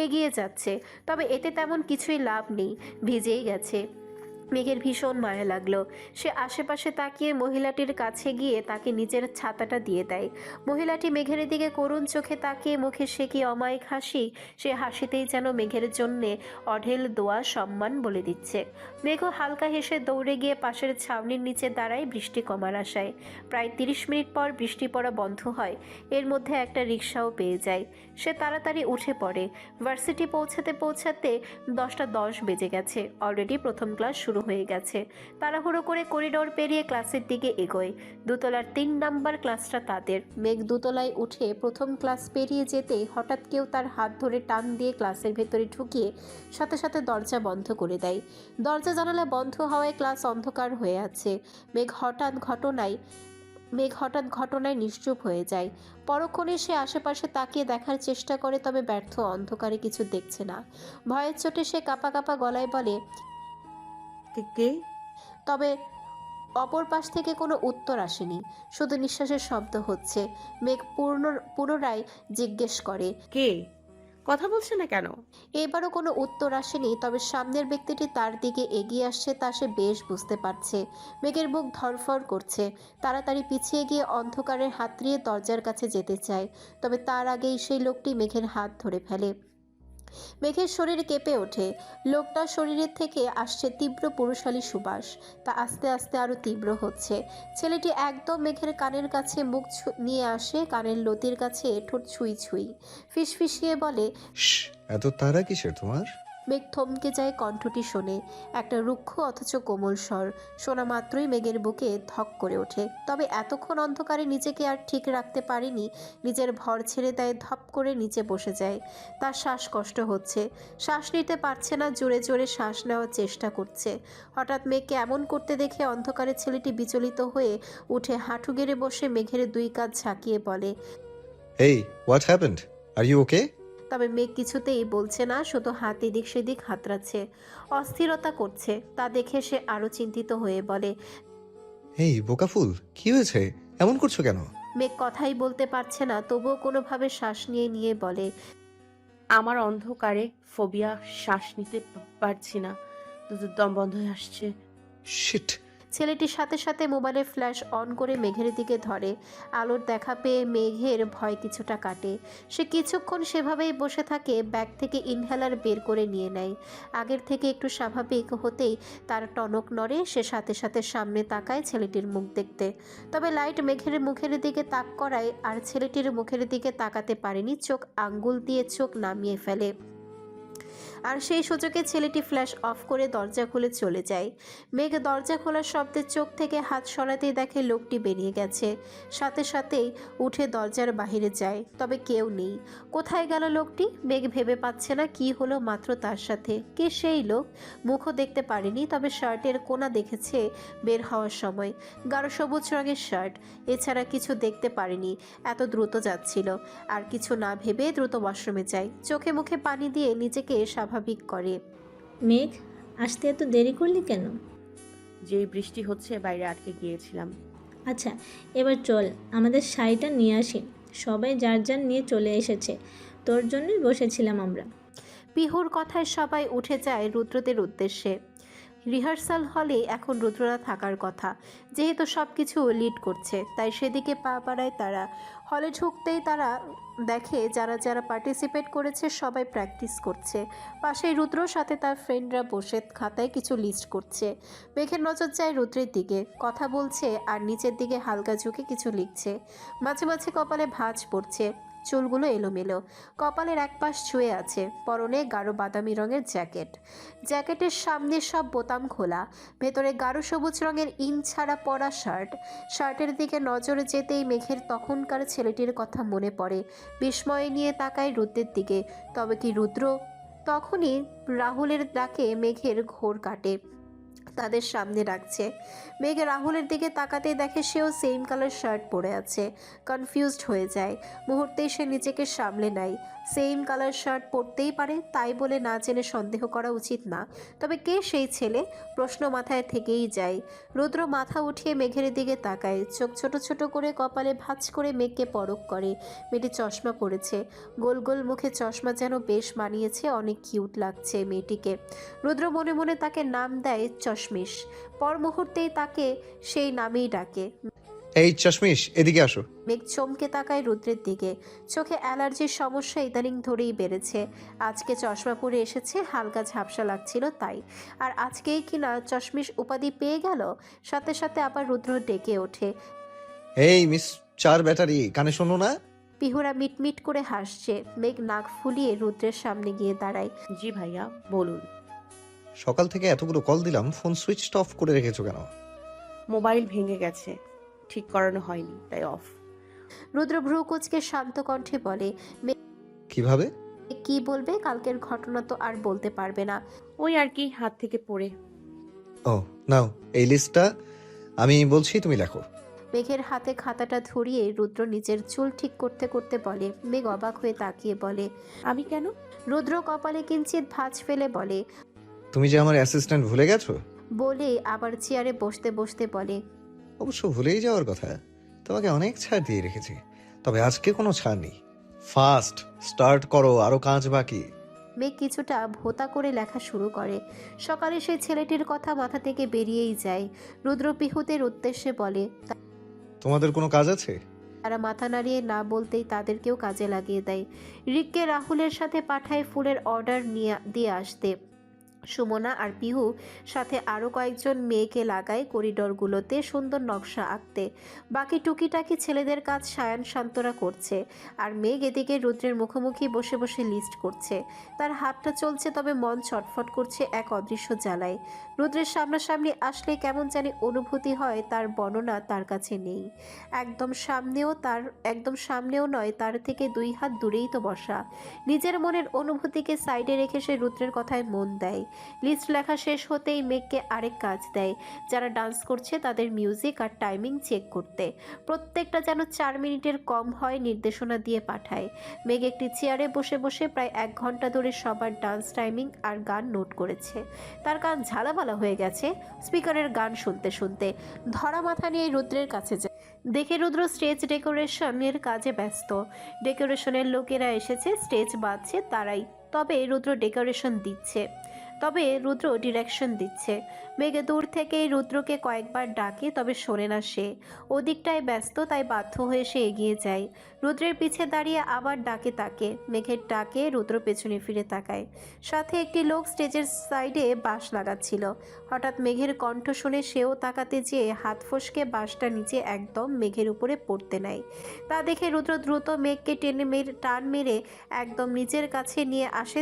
এগিয়ে যাচ্ছে, তবে এতে তেমন কিছুই লাভ নেই, ভিজেই গেছে। মেঘের ভীষণ মায়া লাগলো। সে আশেপাশে তাকিয়ে মহিলাটির কাছে গিয়ে তাকে নিজের ছাতাটা দিয়ে দেয়। মহিলাটি মেঘের দিকে করুণ চোখে তাকিয়ে মুখে সে কি অমায়িক হাসি। সে হাসিতেই যেন মেঘের জন্যে অঢেল দোয়া সম্মান বলে দিচ্ছে। মেঘও হালকা হেসে দৌড়ে গিয়ে পাশের ছাউনির নিচে দাঁড়ায় বৃষ্টি কমার আশায়। প্রায় 30 মিনিট পর বৃষ্টি পড়া বন্ধ হয়। এর মধ্যে একটা রিক্সাও পেয়ে যায়। সে তাড়াতাড়ি উঠে পড়ে। ভার্সিটি পৌঁছাতে পৌঁছাতে 10টা 10 বেজে গেছে। অলরেডি প্রথম ক্লাস শুরু হয়ে গেছে। তাড়াহুড়ো করে করিডোর পেরিয়ে ক্লাসের দিকে এগোয়। দোতলার 3 নাম্বার ক্লাসটা তাদের। মেঘ দোতলায় উঠে প্রথম ক্লাস পেরিয়ে যেতে হঠাৎ কেউ তার হাত ধরে টান দিয়ে ক্লাসের ভেতরে ঢুকিয়ে সাথে সাথে দরজা বন্ধ করে দেয়। দরজা জানালা বন্ধ হওয়ায় ক্লাস অন্ধকার হয়ে আছে। মেঘ হঠাৎ ঘটনায় নিশ্চুপ হয়ে যায়। পরক্ষণে সে আশেপাশে তাকিয়ে দেখার চেষ্টা করে, তবে ব্যর্থ, অন্ধকারে কিছু দেখছে না। ভয়ের চোটে সে কাঁপা কাঁপা গলায় বলে, কে? তবে অপর পাশ থেকে কোনো উত্তর আসেনি, শুধু নিঃশ্বাসের শব্দ হচ্ছে। মেঘ পুনরায় জিজ্ঞেস করে, কে? কথা বলছে না কেন? এবারও কোনো উত্তর আসেনি, তবে সামনের ব্যক্তিটি তার দিকে এগিয়ে আসছে তা সে বেশ বুঝতে পারছে। মেঘের বুক ধরফর করছে। তাড়াতাড়ি পিছিয়ে গিয়ে অন্ধকারের হাতড়িয়ে দরজার কাছে যেতে চায়, তবে তার আগেই সেই লোকটি মেঘের হাত ধরে ফেলে। মেঘের শরীর কেঁপে ওঠে। লোকটার শরীরের থেকে আসছে তীব্র পুরুষালী সুবাস। তা আস্তে আস্তে আরো তীব্র হচ্ছে। ছেলেটি একদম মেঘের কানের কাছে মুখ নিয়ে আসে, কানের লতির কাছে ঠোঁট ছুঁই ছুঁই ফিসফিসিয়ে বলে, এত তাড়া কিসের তোমার? মেঘ থমকে যায় কণ্ঠটি শোনে। একটা রুক্ষ অথচ কোমল স্বর। শোনা মাত্রই মেঘের বুকে ধক করে ওঠে। তবে এতক্ষণ অন্ধকারে নিজেকে আর ঠিক রাখতে পারেনি। নিজের ভর ছেড়ে দেয়, ধপ করে নিচে বসে যায়। তার শ্বাসকষ্ট হচ্ছে, শ্বাস নিতে পারছে না, জোরে জোরে শ্বাস নেওয়ার চেষ্টা করছে। হঠাৎ মেঘকে এমন করতে দেখে অন্ধকারে ছেলেটি বিচলিত হয়ে উঠে হাঁটু গেড়ে বসে মেঘের দুই কাঁধ ঝাঁকিয়ে বলে, এই what happened, are you okay? তবে মেঘ কিছুতেই বলছে না, শুধু হাত এদিক সেদিক হাতড়াচ্ছে, অস্থিরতা করছে। তা দেখে সে আরো চিন্তিত হয়ে বলে, এই বোকাফুল, কি হয়েছে? এমন করছো কেন? মেঘ কথাই বলতে পারছে না, তবুও কোনোভাবে শ্বাস নিয়ে নিয়ে বলে, আমার অন্ধকারে ফোবিয়া, শ্বাস নিতে পারছি না, দুধের দম বন্ধ হয়ে আসছে। শিট। ছেলেটির সাথে সাথে মোবাইলের ফ্ল্যাশ অন করে মেঘের দিকে ধরে। আলোর দেখা পেয়ে মেঘের ভয় কিছুটা কাটে। সে কিছুক্ষণ সেভাবেই বসে থাকে, ব্যাগ থেকে ইনহেলার বের করে নিয়ে নেয়। আগের থেকে একটু স্বাভাবিক হতেই তার টনক নড়ে। সে সাথে সাথে সামনে তাকায় ছেলেটির মুখ দেখতে, তবে লাইট মেঘের মুখের দিকে তাক করায় আর ছেলেটির মুখের দিকে তাকাতে পারেনি। চোখ আঙ্গুল দিয়ে চোখ নামিয়ে ফেলে, আর সেই সুযোগে ছেলেটি ফ্ল্যাশ অফ করে দরজা খুলে চলে যায়। মেঘ দরজা খোলার শব্দে চোখ থেকে হাত সরাতেই দেখে লোকটি বেরিয়ে গেছে। সাথে সাথেই উঠে দরজার বাহিরে যায়, তবে কেউ নেই। কোথায় গেল লোকটি? মেঘ ভেবে পাচ্ছে না কি হলো মাত্র তার সাথে। কে সেই লোক? মুখও দেখতে পারেনি, তবে শার্টের কোনা দেখেছে বের হওয়ার সময়। গাঢ় সবুজ রঙের শার্ট, এছাড়া কিছু দেখতে পারেনি। এত দ্রুত যাচ্ছিল। আর কিছু না ভেবে দ্রুত ওয়াশরুমে যায়। চোখে মুখে পানি দিয়ে নিজেকে স্বাভাবিক করে। মেঘ, আসতে এত দেরি করলি কেন? যেই বৃষ্টি হচ্ছে বাইরে আটকে গিয়েছিলাম। আচ্ছা, এবার চল আমাদের শাড়িটা নিয়ে আসি। সবাই যার যার নিয়ে চলে এসেছে, তোর জন্যই বসেছিলাম আমরা। পিহুর কথায় সবাই উঠে যায় রুদ্রদের উদ্দেশ্যে। রিহার্সাল হলে এখন রুদ্ররা থাকার কথা, যেহেতু সব কিছু লিড করছে, তাই সেদিকে পা বাড়ায় তারা। হলে ঢুকতেই তারা দেখে যারা যারা পার্টিসিপেট করেছে সবাই প্র্যাকটিস করছে। পাশেই রুদ্রর সাথে তার ফ্রেন্ডরা বসে খাতায় কিছু লিস্ট করছে। মেঘের নজর যায় রুদ্রের দিকে, কথা বলছে আর নিচের দিকে হালকা ঝুঁকে কিছু লিখছে। মাঝে মাঝে কপালে ভাঁজ পড়ছে, চুলগুলো এলোমেলো, কপালের এক পাশ ছুঁয়ে আছে। পরনে গাঢ় বাদামি রঙের জ্যাকেট, জ্যাকেটের সামনে সব বোতাম খোলা, ভেতরে গাঢ় সবুজ রঙের ইন ছাড়া পরা শার্ট। শার্টের দিকে নজরে যেতেই মেঘের তখনকার ছেলেটির কথা মনে পড়ে। বিস্ময়ে নিয়ে তাকায় রুদ্রের দিকে, তবে কি রুদ্র? তখনই রাহুলের ডাকে মেঘের ঘোর কাটে। তাদের সামনে রাখছে। মেঘ রাহুলের দিকে তাকাতেই দেখে সেও সেম কালার শার্ট পরে আছে। কনফিউজড হয়ে যায়, মুহূর্তেই সে নিজেকে সামলে নেয়। সেম কালার শার্ট পরতেই পারে, তাই বলে না জেনে সন্দেহ করা উচিত না। তবে কে সেই ছেলে? প্রশ্ন মাথায় থেকেই যায়। রুদ্র মাথা উঠিয়ে মেঘের দিকে তাকায়, চোখ ছোট ছোট করে কপালে ভাঁজ করে মেঘকে পরখ করে। মেয়েটি চশমা পরেছে, গোল গোল মুখে চশমা যেন বেশ মানিয়েছে, অনেক কিউট লাগছে মেয়েটিকে। রুদ্র মনে মনে তাকে নাম দেয় চশমিশ। পর মুহূর্তেই তাকে সেই নামেই ডাকে। এই চশমিশ, এদিকে আসো। মেঘ চমকে তাকায় রুদ্রের দিকে। চোখে অ্যালার্জির সমস্যা ইদানিং ধরেই বেড়েছে। আজকে চশমা পরে এসেছে, হালকা ঝাপসা লাগছিল তাই। আর আজকেই কিনা চশমিশ উপাধি পেয়ে গেল। সাথে সাথে আবার রুদ্র ডেকে ওঠে, এই মিস চার ব্যাটারি, কানে শোনো না? পিহুরা মিটমিট করে হাসছে। মেঘ নাক ফুলিয়ে রুদ্রের সামনে গিয়ে দাঁড়ায়। জি ভাইয়া, বলুন। সকাল থেকে এতগুলো কল দিলাম, ফোন সুইচ অফ করে রেখেছো কেন? মোবাইল ভেঙে গেছে, ঠিক করানো হয়নি, তাই অফ। রুদ্র ভ্রু কুচকে শান্ত কণ্ঠে বলে। কিভাবে? কি বলবে? কালকের ঘটনা তো আর বলতে পারবে না। ওই আর কি, হাত থেকে পড়ে। ও নাও, এই লিস্টটা আমি বলছি, তুমি লেখো। মেঘের হাতে খাতাটা ধরিয়ে রুদ্র নিজের চুল ঠিক করতে করতে বলে। মেঘ অবাক হয়ে তাকিয়ে বলে, আমি কেন? রুদ্র কপালে কিঞ্চিত ভাঁজ ফেলে বলে। তুমি যে আমার অ্যাসিস্ট্যান্ট ভুলে গেছো? বলে আবার চেয়ারে বসতে বসতে বলে, অবশ্য ভুলেই যাওয়ার কথা, তোমাকে অনেক ছাড় দিয়ে রেখেছি, তবে আজকে কোনো ছাড় নেই। ফাস্ট স্টার্ট করো, আরো কাজ বাকি। মেঘ কিছুটা ভোতা করে লেখা শুরু করে। সকালে সেই ছেলেটির কথা মাথা থেকে বেরিয়েই যায়। রুদ্র পিহুদের উদ্দেশ্যে বলে, তোমাদের কোনো কাজ আছে? তারা মাথা নাড়িয়ে না বলতেই তাদেরকেও কাজে লাগিয়ে দেয়। রিককে রাহুলের সাথে পাঠায় ফুলের অর্ডার দিয়ে আসতে। সুমনা আর পিহু সাথে আরও কয়েকজন মেয়েকে লাগায় করিডোরগুলোতে সুন্দর নকশা আঁকতে। বাকি টুকিটাকি ছেলেদের কাজ সায়ান শান্তরা করছে। আর মেঘ এদিকে রুদ্রের মুখোমুখি বসে বসে লিস্ট করছে। তার হাতটা চলছে, তবে মন ছটফট করছে এক অদৃশ্য জ্বালায়। রুদ্রের সামনাসামনি আসলে কেমন জানি অনুভূতি হয়, তার বর্ণনা তার কাছে নেই। একদম সামনেও নয়, তার থেকে 2 হাত দূরেই তো বসা। নিজের মনের অনুভূতিকে সাইডে রেখে সে রুদ্রের কথায় মন দেয়। লিস্ট লেখা শেষ হতেই মেঘকে আরেক কাজ দেয়, যারা ডান্স করছে তাদের মিউজিক আর টাইমিং চেক করতে। প্রত্যেকটা যেন 4 মিনিটের কম হয় নির্দেশনা দিয়ে পাঠায়। মেঘ একটি চেয়ারে বসে বসে প্রায় 1 ঘন্টা ধরে সবার ডান্স টাইমিং আর গান নোট করেছে। তার কান ঝালাপালা হয়ে গেছে স্পিকারের গান শুনতে শুনতে। ধরা মাথা নিয়ে রুদ্রের কাছে যায়। দেখে রুদ্র স্টেজ ডেকোরেশনের কাজে ব্যস্ত। ডেকোরেশনের লোকেরা এসেছে, স্টেজ বাঁধছে তারাই, তবে রুদ্র ডেকোরেশন দিচ্ছে, তবে রুদ্র ডিরেকশন দিচ্ছে। মেঘে দূর থেকেই রুদ্রকে কয়েকবার ডাকে, তবে শোনে না সে। ওদিকটায় ব্যস্ত, তাই বাধ্য হয়ে সে এগিয়ে যায়। রুদ্রের পিছে দাঁড়িয়ে আবার ডাকে তাকে। মেঘের ডাকে রুদ্র পেছনে ফিরে তাকায়। সাথে একটি লোক স্টেজের সাইডে বাঁশ লাগাচ্ছিল। হঠাৎ মেঘের কণ্ঠ শুনে সেও তাকাতে যেয়ে হাত ফসকে বাঁশটা নিচে একদম মেঘের উপরে পড়তে নেয়। তা দেখে রুদ্র দ্রুত মেঘকে টান মেরে একদম নিজের কাছে নিয়ে আসে।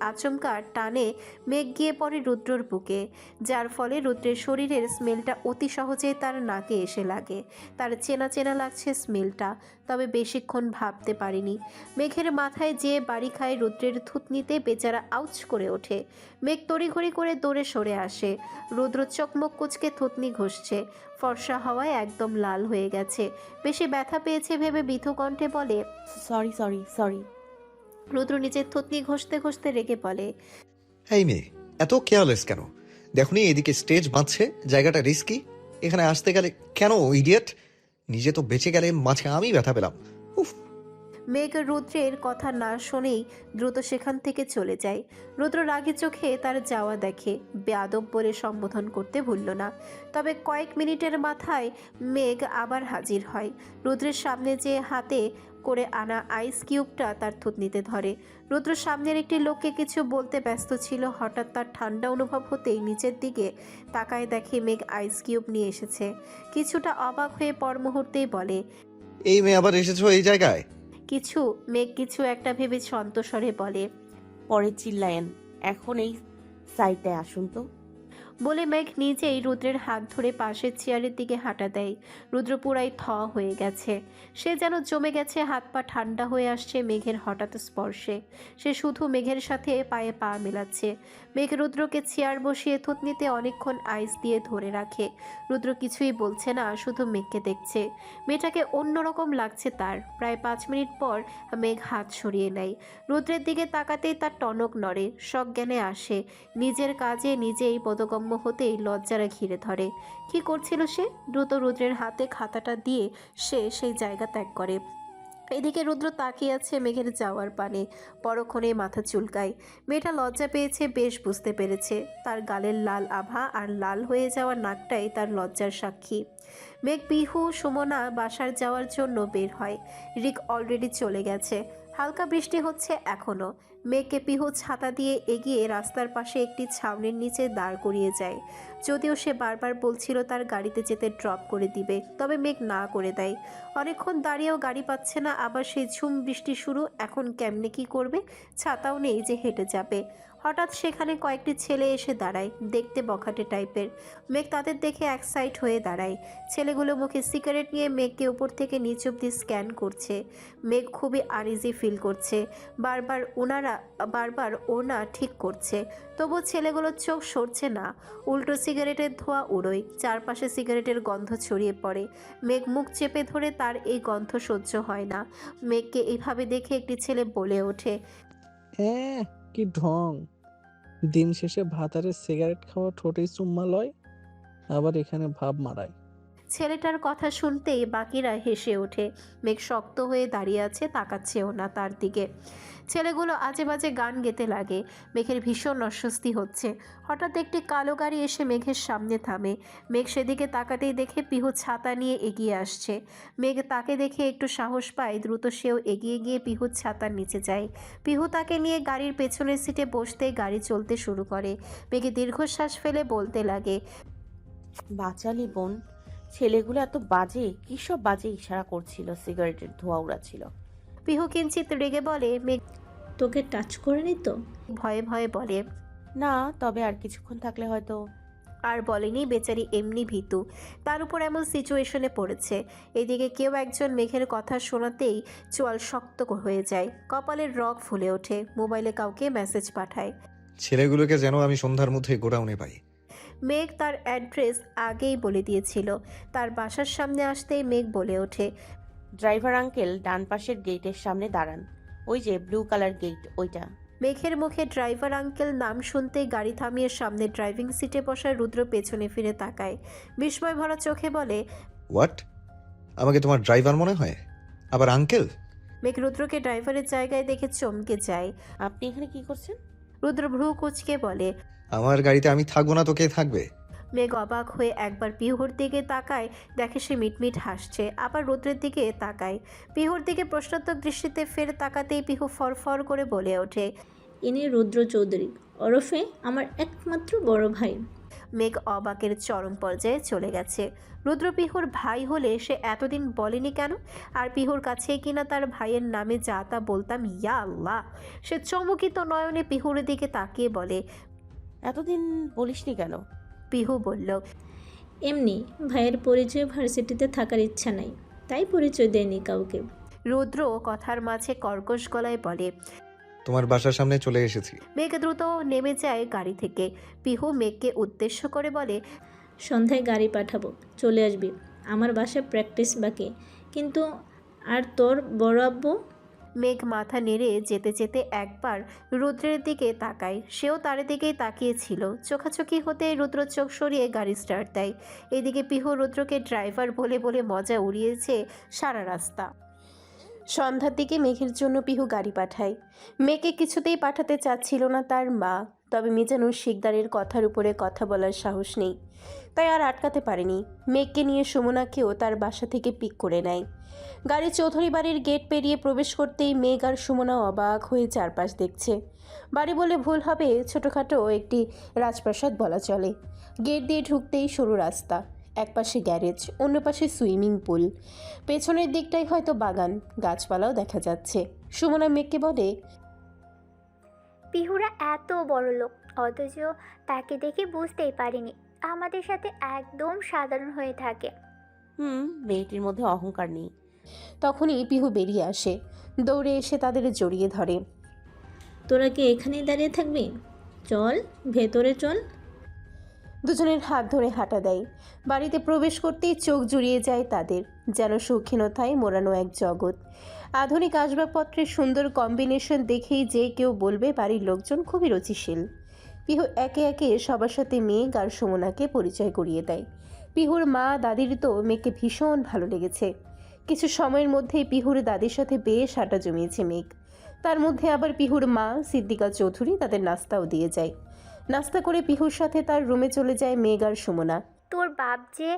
আচমকা টানে মেঘ গিয়ে পড়ে রুদ্রর বুকে, যার ফলে রুদ্রের শরীরের স্মেলটা অতি সহজেই তার নাকে এসে লাগে। তার চেনা চেনা লাগছে স্মেলটা, তবে বেশিক্ষণ ভাবতে পারিনি। মেঘের মাথায় যে বাড়ি খায় রুদ্রের থুতনিতে বেচারা আউচ করে ওঠে। মেঘ তড়িঘড়ি করে দৌড়ে সরে আসে। রুদ্র চকমক কুচকে থুতনি ঘষছে, ফর্সা হওয়ায় একদম লাল হয়ে গেছে। বেশি ব্যথা পেয়েছে ভেবে বিথ কণ্ঠে বলে, সরি সরি সরি। রুদ্র নিজের থুতনি ঘষতে ঘষতে রেগে বলে, এই মেয়ে এত কেয়ারলেস কেন? দেখুনি এদিকে স্টেজ বাঁধছে, জায়গাটা রিস্কি, এখানে আসতে গেলে কেন ইডিয়েট? নিজে তো বেঁচে গেলে মাঝে আমি ব্যথা পেলাম। উফ। মেঘ রুদ্রের কথা না শুনেই দ্রুত সেখান থেকে চলে যায়। রুদ্র রাগী চোখে তার যাওয়া দেখে, বেয়াদব বলে সম্বোধন করতে ভুলল না। তবে কয়েক মিনিটের মাথায় মেঘ আবার হাজির হয়। রুদ্রের সামনে যে হাতে করে আনা আইস কিউবটা তার থুতনিতে ধরে। রুদ্র সামনের একটি লোককে কিছু বলতে ব্যস্ত ছিল। হঠাৎ তার ঠান্ডা অনুভব হতেই নিচের দিকে তাকায় দেখে মেঘ আইস কিউব নিয়ে এসেছে। কিছুটা অবাক হয়ে পর মুহূর্তেই বলে, এই মেয়ে আবার এসেছো এই জায়গায়? মেঘ কিছু একটা ভেবে সন্তস্বরে বলে, পরে চিল্লায়েন, এখন এই সাইডে আসুন তো। বলে মেঘ নিজেই রুদ্রের হাত ধরে পাশের চেয়ারের দিকে হাঁটা দেয়। রুদ্র পুরাই হয়ে গেছে, সে যেন জমে গেছে, হাত পা ঠান্ডা হয়ে আসছে মেঘের হঠাৎ স্পর্শে। সে শুধু মেঘের সাথে পায়ে পা মেলাচ্ছে। মেঘ রুদ্রকে চেয়ার বসিয়ে থুতনিতে অনেকক্ষণ আইস দিয়ে ধরে রাখে। রুদ্র কিছুই বলছে না, শুধু মেঘকে দেখছে। মেয়েটাকে অন্যরকম লাগছে তার। প্রায় 5 মিনিট পর মেঘ হাত সরিয়ে নেয়। রুদ্রের দিকে তাকাতেই তার টনক নড়ে, সজ্ঞানে আসে। নিজের কাজে নিজেই বোধগম্য হতেই লজ্জারা ঘিরে ধরে। কি করছিল সে? দ্রুত রুদ্রের হাতে খাতাটা দিয়ে সে সেই জায়গা ত্যাগ করে। এদিকে রুদ্র তাকিয়ে আছে মেঘের যাওয়ার পানে, পরক্ষণে মাথা চুলকায়। মেয়েটা লজ্জা পেয়েছে বেশ বুঝতে পেরেছে। তার গালের লাল আভা আর লাল হয়ে যাওয়া নাকটাই তার লজ্জার সাক্ষী। মেঘ, পিহু, সুমনা বাসার যাওয়ার জন্য বের হয়। রিক অলরেডি চলে গেছে। হালকা বৃষ্টি হচ্ছে এখনো। মেঘকে পিহু ছাতা দিয়ে এগিয়ে রাস্তার পাশে একটি ছাউনির নিচে দাঁড় করিয়ে যায়। যদিও সে বারবার বলছিল তার গাড়িতে যেতে ড্রপ করে দিবে, তবে মেঘ না করে দেয়। অনেকক্ষণ দাঁড়িয়েও গাড়ি পাচ্ছে না, আবার সেই ঝুম বৃষ্টি শুরু। এখন কেমনে কি করবে? ছাতাও নেই যে হেঁটে যাবে। হঠাৎ সেখানে কয়েকটি ছেলে এসে দাঁড়ায়, দেখতে বখাটে টাইপের। মেঘ তাদের দেখে এক্সাইট হয়ে দাঁড়ায়। ছেলেগুলো মুখে সিগারেট নিয়ে মেঘকে উপর থেকে নিচ অব্দি স্ক্যান করছে। মেঘ খুবই আনইজি ফিল করছে। বারবার ওনা ঠিক করছে, তবু ছেলেগুলোর চোখ সরছে না। উল্টো সিগারেটের ধোঁয়া উড়োয়, চারপাশে সিগারেটের গন্ধ ছড়িয়ে পড়ে। মেঘ মুখ চেপে ধরে, তার এই গন্ধ সহ্য হয় না। মেঘকে এইভাবে দেখে একটি ছেলে বলে ওঠে, হ্যাঁ কি ঢং! দিন শেষে ভাতারে সিগারেট খাওয়া ঠোঁটেই চুম্মা লয়, আবার এখানে ভাব মারায়। ছেলেটার কথা শুনতেই বাকিরা হেসে ওঠে। মেঘ শক্ত হয়ে দাঁড়িয়ে আছে, তাকাচ্ছেও না তার দিকে। ছেলেগুলো আজে বাজে গান গেতে লাগে। মেঘের ভীষণ অস্বস্তি হচ্ছে। হঠাৎ একটি কালো গাড়ি এসে মেঘের সামনে থামে। মেঘ সেদিকে তাকাতেই দেখে পিহু ছাতা নিয়ে এগিয়ে আসছে। মেঘ তাকে দেখে একটু সাহস পায়, দ্রুত সেও এগিয়ে গিয়ে পিহুর ছাতার নিচে যায়। পিহু তাকে নিয়ে গাড়ির পেছনের সিটে বসতেই গাড়ি চলতে শুরু করে। মেঘে দীর্ঘশ্বাস ফেলে বলতে লাগে, বাঁচালি বোন। ছেলেগুলো এত বাজে, কি সব বাজে ইশারা করছিল, সিগারেটের ধোঁয়া উড়াচ্ছিল। পিহু কিঞ্চিত রেগে বলে, মেঘ তোকে টাচ করেনি তো? ভয়ে ভয়ে বলে, না, তবে আর কিছুক্ষণ থাকলে হয়তো। আর বলেনি, বেচারি এমনি ভীতু, তার উপর এমন সিচুয়েশনে পড়েছে। এদিকে কেউ একজন মেঘের কথা শোনাতেই চোয়াল শক্ত হয়ে যায়, কপালের রগ ফুলে ওঠে। মোবাইলে কাউকে মেসেজ পাঠায়। ছেলেগুলোকে যেন আমি সন্ধ্যার মধ্যে গোডাউনে পাই। মেঘ তার অ্যাড্রেস আগেই বলে দিয়েছিল। তার বাসার সামনে আসতেই মেঘ বলে ওঠে, ড্রাইভার আঙ্কেল ডান পাশের গেটের সামনে দাঁড়ান, ওই যে ব্লু কালার গেট ওইটা। মেঘের মুখে ড্রাইভার আঙ্কেল নাম শুনতেই গাড়ি থামিয়ে সামনে ড্রাইভিং সিটে বসা রুদ্র পেছনে ফিরে তাকায়। বিস্ময় ভরা চোখে বলে, হোয়াট? আমাকে তোমার ড্রাইভার মনে হয়? আবার আঙ্কেল? মেঘ রুদ্রকে ড্রাইভারের জায়গায় দেখে চমকে যায়। আপনি এখানে কি করছেন? রুদ্র ভ্রু কুচকে বলে। আমার গাড়িতে আমি থাকবো না তো কে থাকবে? মেঘ অবাক হয়ে একবার পিহুর দিকে তাকায়, দেখে সে মিটমিট হাসছে, আবার রুদ্রের দিকে তাকায়। পিহুর দিকে প্রশ্নাত্মক দৃষ্টিতে ফের তাকাতেই পিহু ফরফর করে বলে ওঠে। ইনি রুদ্র চৌধুরী, ওরফে আমার একমাত্র বড় ভাই। মেঘ অবাকের চরম পর্যায়ে চলে গেছে। রুদ্র পিহুর ভাই হলে সে এতদিন বলেনি কেন? আর পিহুর কাছেই কিনা তার ভাইয়ের নামে যা তা বলতাম, ইয়া আল্লাহ। সে চমকিত নয়নে পিহুর দিকে তাকিয়ে বলে। এতদিন বলিসনি কেন? পিহু বলল। এমনি ভাইয়ের পরিচয় ভার্সিটিতে থাকার ইচ্ছা নাই, তাই পরিচয় দেয়নি কাউকে। রুদ্র কথার মাঝে কর্কশ গলায় বলে। তোমার বাসার সামনে চলে এসেছি। মেঘ দ্রুত নেমে যায় গাড়ি থেকে। পিহু মেঘকে উদ্দেশ্য করে বলে। সন্ধ্যায় গাড়ি পাঠাবো, চলে আসবি। আমার বাসায় প্র্যাকটিস বাকি। কিন্তু আর তোর বড় আব্বু? মেঘ মাথা নেড়ে যেতে যেতে একবার রুদ্রের দিকে তাকায়। সেও তার দিকেই তাকিয়েছিল। চোখাচোখি হতে রুদ্র চোখ সরিয়ে গাড়ি স্টার্ট দেয়। এদিকে পিহু রুদ্রকে ড্রাইভার বলে বলে মজা উড়িয়েছে সারা রাস্তা। সন্ধ্যার দিকে মেঘের জন্য পিহু গাড়ি পাঠায়। মেঘকে কিছুতেই পাঠাতে চাচ্ছিল না তার মা, তবে মিজানুর শিকদারের কথার উপরে কথা বলার সাহস নেই, তাই আর আটকাতে পারেনি। মেঘকে নিয়ে সুমনাকেও তার বাসা থেকে পিক করে নেয়। গাড়ি চৌধুরী বাড়ির গেট পেরিয়ে প্রবেশ করতেই মেঘ আর সুমনা অবাক হয়ে চারপাশ দেখছে। বাড়ি বলে ভুল হবে, ছোটোখাটো একটি রাজপ্রাসাদ বলা চলে। গেট দিয়ে ঢুকতেই সরু রাস্তা, একপাশে গ্যারেজ, অন্য পাশে সুইমিং পুল, পেছনের দিকটাই হয়তো বাগান, গাছপালাও দেখা যাচ্ছে। সুমনা মেঘকে বলে। পিহুরা এত বড় লোক, অথচ তাকে দেখে বুঝতেই পারিনি আমাদের সাথে একদম সাধারণ হয়ে থাকে। মেয়েটির মধ্যে অহংকার নেই। তখনই পিহু বেরিয়ে আসে, দৌড়ে এসে তাদের জড়িয়ে ধরে। তোরা কি এখানেই দাঁড়িয়ে থাকবি? চল ভেতরে চল। দুজনের হাত ধরে হাঁটা দেয়। বাড়িতে প্রবেশ করতেই চোখ জুড়িয়ে যায় তাদের, যেন শৌখিনতায় মোড়ানো এক জগৎ। আধুনিক আসবাবপত্রের সুন্দর কম্বিনেশন দেখেই যে কেউ বলবে বাড়ির লোকজন খুবই রুচিশীল। পিহু একে একে সবার সাথে মেঘ আর সুমনাকে পরিচয় করিয়ে দেয়। পিহুর মা দাদির তো মেঘকে ভীষণ ভালো লেগেছে। কিছু সময়ের মধ্যেই পিহুর দাদির সাথে বেশ আড্ডা জমিয়েছে মেঘ। তার মধ্যে আবার পিহুর মা সিদ্দিকা চৌধুরী তাদের নাস্তাও দিয়ে যায়। নাস্তা করে পিহুর সাথে তার রুমে চলে যায় মেঘ আর সুমনা। তোর বাপ যে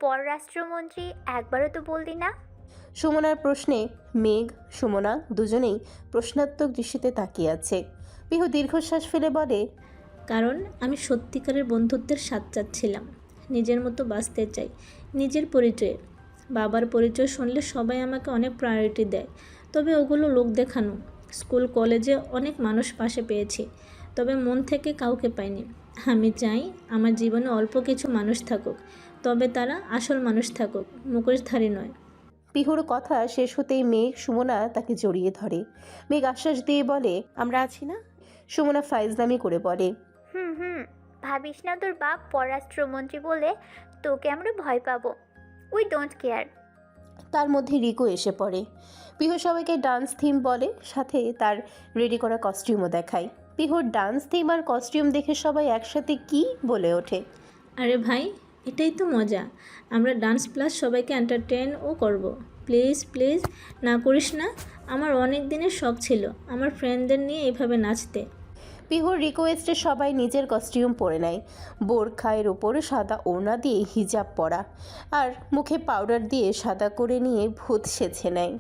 পররাষ্ট্রমন্ত্রী, একবারও তো বললি না। সুমনার প্রশ্নে মেঘ সুমনা দুজনেই প্রশ্নাত্মক দৃষ্টিতে তাকিয়ে আছে। পিহু দীর্ঘশ্বাস ফেলে বলে। কারণ আমি সত্যিকারের বন্ধুত্বের স্বাদ চাচ্ছিলাম। নিজের মতো বাঁচতে চাই, নিজের পরিচয়ে। বাবার পরিচয় শুনলে সবাই আমাকে অনেক প্রায়োরিটি দেয়, তবে ওগুলো লোক দেখানো। স্কুল কলেজে অনেক মানুষ পাশে পেয়েছি, তবে মন থেকে কাউকে পাইনি। আমি চাই আমার জীবনে অল্প কিছু মানুষ থাকুক, তবে তারা আসল মানুষ থাকুক, মুখোশধারী নয়। পিহুর কথা শেষ হতেই মেঘ সুমনা তাকে জড়িয়ে ধরে। মেঘ আশ্বাস দিয়ে বলে। আমরা আছি না? সুমনা ফাইজলামি করে বলে। হুম, ভাবিস না তোর বাপ পররাষ্ট্রমন্ত্রী বলে তোকে আমরা ভয় পাবো। We don't care. তার মধ্যে রিকো এসে পড়ে। পিহু সবাইকে ডান্স থিম বলে, সাথে তার রেডি করা কস্টিউমও দেখায়। পিহুর ডান্স থিম আর কস্টিউম দেখে সবাই একসাথে কি বলে ওঠে। আরে ভাই, এটাই তো মজা। আমরা ডান্স প্লাস সবাইকে এন্টারটেনও করব। প্লিজ প্লিজ না করিস না। আমার অনেক দিনের শখ ছিল আমার ফ্রেন্ডদের নিয়ে এভাবে নাচতে। পিহুর রিকোয়েস্টে সবাই নিজের কস্টিউম পরে নেয়। বোরখায়ের উপরে সাদা ওড়না দিয়ে হিজাব পরা, আর মুখে পাউডার দিয়ে সাদা করে নিয়ে ভূত সেছে নেয়।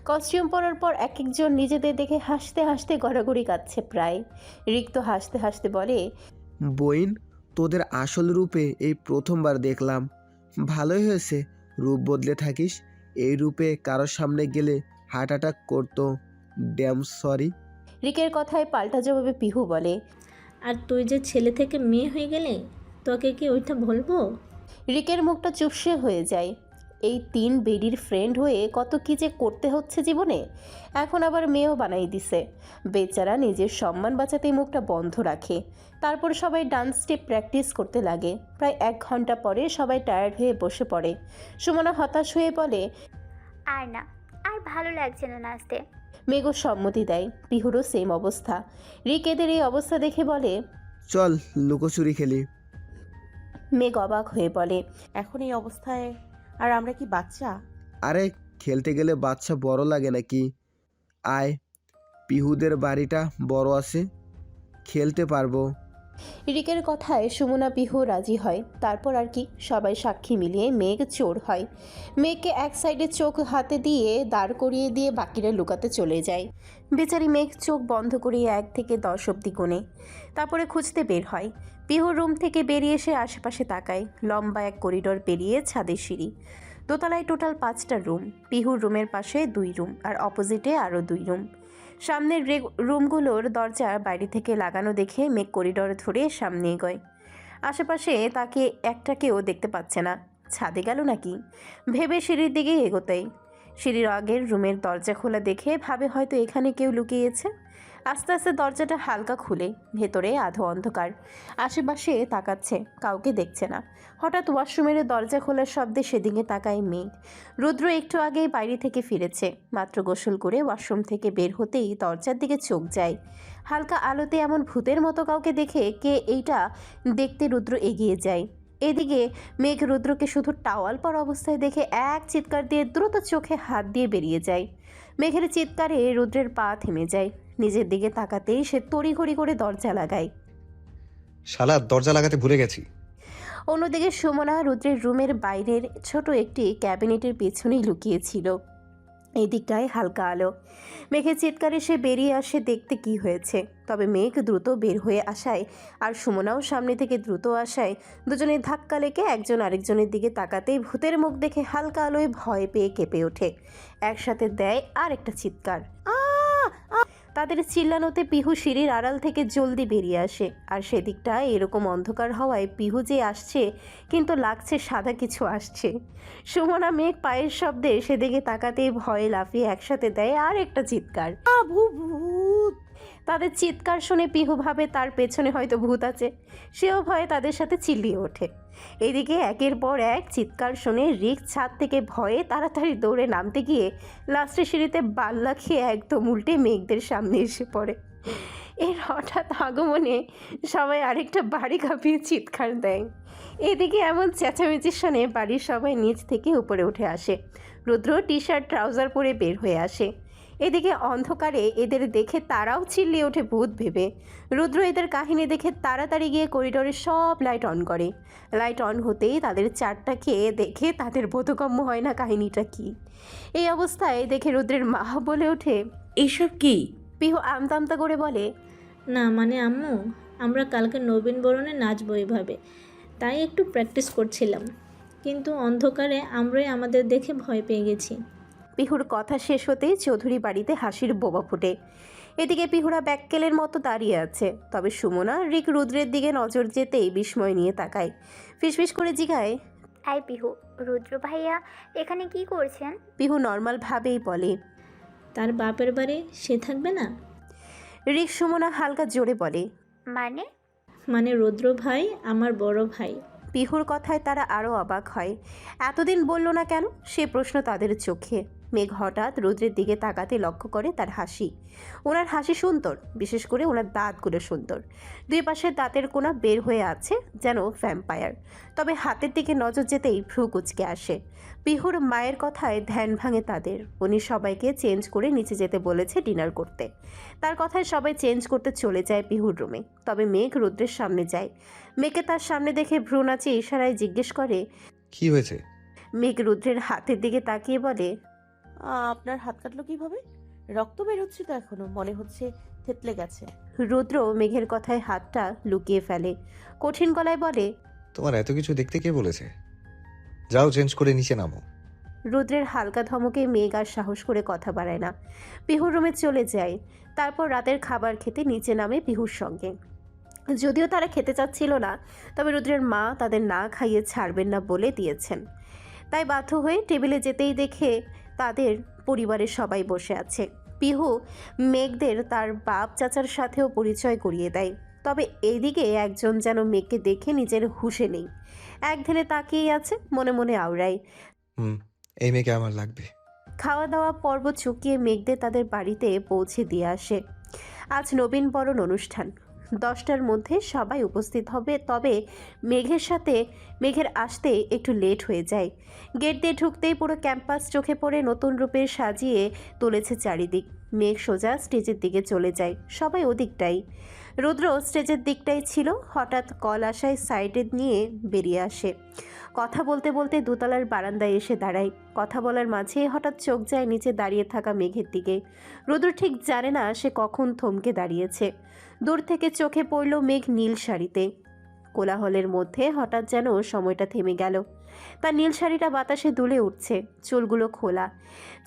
কস্টিউম পরার পর এক একজন নিজেদের দেখে হাসতে হাসতে গড়াগড়ি কাচ্ছে প্রায়। রিক তো হাসতে হাসতে বলে। বইন, তোদের আসল রূপে এই প্রথমবার দেখলাম। ভালোই হয়েছে রূপ বদলে থাকিস। এই রূপে কারোর সামনে গেলে হার্ট অ্যাটাক করতো। Damn sorry. রিকের কথায় পাল্টা জবাবে পিহু বলে। আর তুই যে ছেলে থেকে মেয়ে হয়ে গেলে, তোকে কি ওইটা বলবো? রিকের মুখটা চুপসে হয়ে যায়। এই 3 বেডির ফ্রেন্ড হয়ে কত কি যে করতে হচ্ছে জীবনে, এখন আবার মেয়েও বানাই দিছে। বেচারা নিজের সম্মান বাঁচাতে মুখটা বন্ধ রাখে। তারপর সবাই ডান্স স্টেপ প্র্যাকটিস করতে লাগে। প্রায় 1 ঘন্টা পরে সবাই টায়ার্ড হয়ে বসে পড়ে। সুমনা হতাশ হয়ে বলে। আর না, আর ভালো লাগছে না নাচতে। মেঘও সম্মতি দেয়। পিহুরও সেম অবস্থা। রিক এদের এই অবস্থা দেখে বলে। চল লুকোচুরি খেলি। মেঘ অবাক হয়ে বলে। এখন এই অবস্থায় আর আমরা কি বাচ্চা? আরে খেলতে গেলে বাচ্চা বড় লাগে নাকি? আয়, পিহুদের বাড়িটা বড় আছে, খেলতে পারবো। রিকের কথায় সুমনা পিহু রাজি হয়। তারপর আর কি, সবাই সাক্ষী মিলিয়ে মেঘ চোর হয়। মেঘকে এক সাইডে চোখ হাতে দিয়ে দাঁড় করিয়ে দিয়ে বাকিরা লুকাতে চলে যায়। বেচারি মেঘ চোখ বন্ধ করিয়ে 1 থেকে 10 অব্দি গোনে, তারপরে খুঁজতে বের হয়। পিহুর রুম থেকে বেরিয়ে এসে আশেপাশে তাকায়। লম্বা এক করিডোর পেরিয়ে ছাদের সিঁড়ি। দোতলায় টোটাল 5টা রুম। পিহুর রুমের পাশে 2 রুম আর অপোজিটে আরও 2 রুম। সামনের রুমগুলোর দরজা বাইরে থেকে লাগানো দেখে মেঘ করিডর ধরে সামনে এগোয়। আশেপাশে তাকে একটাকেও দেখতে পাচ্ছে না। ছাদে গেল নাকি ভেবে সিঁড়ির দিকে এগোতেই সিঁড়ির আগের রুমের দরজা খোলা দেখে ভাবে হয়তো এখানে কেউ লুকিয়েছে। আস্তে আস্তে দরজাটা হালকা খুলে ভেতরে আধো অন্ধকার। আশেপাশে তাকাচ্ছে, কাউকে দেখছে না। হঠাৎ ওয়াশরুমের দরজা খোলার শব্দে সেদিকে তাকায় মেঘ। রুদ্র একটু আগেই বাইরে থেকে ফিরেছে। মাত্র গোসল করে ওয়াশরুম থেকে বের হতেই দরজার দিকে চোখ যায়। হালকা আলোতে এমন ভূতের মতো কাউকে দেখে কে এইটা দেখতে রুদ্র এগিয়ে যায়। এদিকে মেঘ রুদ্রকে শুধু টাওয়াল পরা অবস্থায় দেখে এক চিৎকার দিয়ে দ্রুত চোখে হাত দিয়ে বেরিয়ে যায়। মেঘের চিৎকারে রুদ্রের পা থেমে যায়। নিজের দিকে তাকাতেই সে তড়িঘড়ি করে দরজা লাগায়। শালা, দরজা লাগাতে ভুলে গেছি। অন্যদিকে সুমনা রুদ্রের রুমের বাইরের ছোট একটি ক্যাবিনেটের পেছনেই লুকিয়েছিল। এই দিকটায় হালকা আলো। মেঘের চিৎকারে সে বেরিয়ে আসে দেখতে কি হয়েছে। তবে মেঘ দ্রুত বের হয়ে আসায় আর সুমনাও সামনে থেকে দ্রুত আসায় দুজনের ধাক্কা লেগে একজন আরেকজনের দিকে তাকাতেই ভূতের মুখ দেখে হালকা আলোয় ভয় পেয়ে কেঁপে ওঠে। একসাথে দেয় আর একটা চিৎকার। তাদের চিল্লানোতে পিহু সিঁড়ির আড়াল থেকে জলদি বেরিয়ে আসে। আর সেদিকটা এরকম অন্ধকার হওয়ায় পিহু যে আসছে কিন্তু লাগছে সাদা কিছু আসছে। সুমনা মেঘ পায়ের শব্দে সেদিকে তাকাতেই ভয়ে লাফিয়ে একসাথে দেয় আর একটা চিৎকার। ভূত! তাদের চিৎকার শুনে পিহু ভাবে তার পেছনে হয়তো ভূত আছে। সেও ভয়ে তাদের সাথে চিল্লিয়ে ওঠে। এদিকে একের পর এক চিৎকার শুনে রিক ছাদ থেকে ভয়ে তাড়াতাড়ি দৌড়ে নামতে গিয়ে লাস্টের সিঁড়িতে বাল্লা খেয়ে একদম উল্টে মেঘদের সামনে এসে পড়ে। এর হঠাৎ আগমনে সবাই আরেকটা বাড়ি কাঁপিয়ে চিৎকার দেয়। এদিকে এমন চেঁচামেচি শুনে বাড়ির সবাই নিচ থেকে উপরে উঠে আসে। রুদ্র টি শার্ট ট্রাউজার পরে বের হয়ে আসে। এদিকে অন্ধকারে এদের দেখে তারাও চিল্লিয়ে ওঠে ভূত ভেবে। রুদ্র এদের কাহিনী দেখে তাড়াতাড়ি গিয়ে করিডোরের সব লাইট অন করে। লাইট অন হতেই তাদের চারটাকে দেখে তাদের বোধগম্য হয় না কাহিনীটা কি। এই অবস্থায় দেখে রুদ্রের মা বলে ওঠে, এইসব কি? পিহু আমতা করে বলে, না মানে আম্মু, আমরা কালকে নবীন বরণে নাচবো এভাবে, তাই একটু প্র্যাকটিস করছিলাম, কিন্তু অন্ধকারে আমরাই আমাদের দেখে ভয় পেয়ে গেছি। পিহুর কথা শেষ হতেই চৌধুরী বাড়িতে হাসির বোবা ফুটে। এদিকে পিহুরা ব্যাককেলের মতো দাঁড়িয়ে আছে। তবে সুমনা রিক রুদ্রের দিকে নজর যেতেই বিস্ময় নিয়ে তাকায়। ফিসফিস করে জিগায়, আই পিহু, রুদ্র ভাইয়া এখানে কি করছেন? পিহু নর্মাল ভাবেই বলে, তার বাপের বাড়ি সে থাকবে না? রিক সুমনা হালকা জোরে বলে, মানে? মানে রুদ্র ভাই আমার বড় ভাই। পিহুর কথায় তারা আরও অবাক হয়। এতদিন বলল না কেন সে প্রশ্ন তাদের চোখে। মেঘ হঠাৎ রুদ্রের দিকে তাকাতে লক্ষ্য করে তার হাসি। ওনার হাসি সুন্দর, বিশেষ করে ওনার দাঁতগুলো সুন্দর। দুই পাশের দাঁতের কোনা বের হয়ে আছে যেন ভ্যাম্পায়ার। তবে হাতের দিকে নজর যেতেই ভ্রু কুচকে আসে। পিহুর মায়ের কথায় ধ্যান ভাঙে তাদের। উনি সবাইকে চেঞ্জ করে নিচে যেতে বলেছে ডিনার করতে। তার কথায় সবাই চেঞ্জ করতে চলে যায় পিহুর রুমে। তবে মেঘ রুদ্রের সামনে যায়। মেঘকে তার সামনে দেখে ভ্রু নাচে ইশারায় জিজ্ঞেস করে, কি হয়েছে? মেঘ রুদ্রের হাতের দিকে তাকিয়ে বলে, আপনার হাত কাটলো কিভাবে? রক্ত বের হচ্ছে তো এখনো, মনে হচ্ছে থেতলে গেছে। রুদ্র মেঘের কথায় হাতটা লুকিয়ে ফেলে। কঠিন গলায় বলে, তোমার এত কিছু দেখতে কে বলেছে? যাও, চেঞ্জ করে নিচে নামো। রুদ্রের হালকা ধমকে মেঘ আর সাহস করে কথা বাড়ায় না। পিহুর রুমে চলে যায়। তারপর রাতের খাবার খেতে নিচে নামে পিহুর সঙ্গে। যদিও তারা খেতে চাচ্ছিল না, তবে রুদ্রের মা তাদের না খাইয়ে ছাড়বেন না বলে দিয়েছেন। তাই বাধ্য হয়ে টেবিলে যেতেই দেখে তাদের পরিবারের সবাই বসে আছে। পিহু মেঘদের তার বাপ চাচার সাথেও পরিচয় করিয়ে দেয়। তবে এইদিকে একজন যেন মেঘকে দেখে নিজের হুঁশে নেই। এক ধ্যানে তাকিয়ে আছে, মনে মনে আওড়ায়, এই মেয়েকে আমার লাগবে। খাওয়া দাওয়া পর্ব চুকিয়ে মেঘদের তাদের বাড়িতে পৌঁছে দিয়ে আসে। আজ নবীন বরণ অনুষ্ঠান। 10টার মধ্যে সবাই উপস্থিত হবে, তবে মেঘের আসতে একটু লেট হয়ে যায়। গেট দিয়ে ঢুকতেই পুরো ক্যাম্পাস চোখে পড়ে নতুন রূপে সাজিয়ে তুলেছে চারিদিক। মেঘ সোজা স্টেজের দিকে চলে যায়, সবাই ওদিকটাই। রুদ্র স্টেজের দিকটাই ছিল। হঠাৎ কল আসায় সাইডে নিয়ে বেরিয়ে আসে। কথা বলতে বলতে দোতলার বারান্দায় এসে দাঁড়ায়। কথা বলার মাঝে হঠাৎ চোখ যায় নিচে দাঁড়িয়ে থাকা মেঘের দিকে। রুদ্র ঠিক জানে না সে কখন থমকে দাঁড়িয়েছে। দূর থেকে চোখে পড়ল মেঘ নীল শাড়িতে। কোলাহলের মধ্যে হঠাৎ যেন সময়টা থেমে গেল। তার নীল শাড়িটা বাতাসে দুলে উঠছে, চুলগুলো খোলা,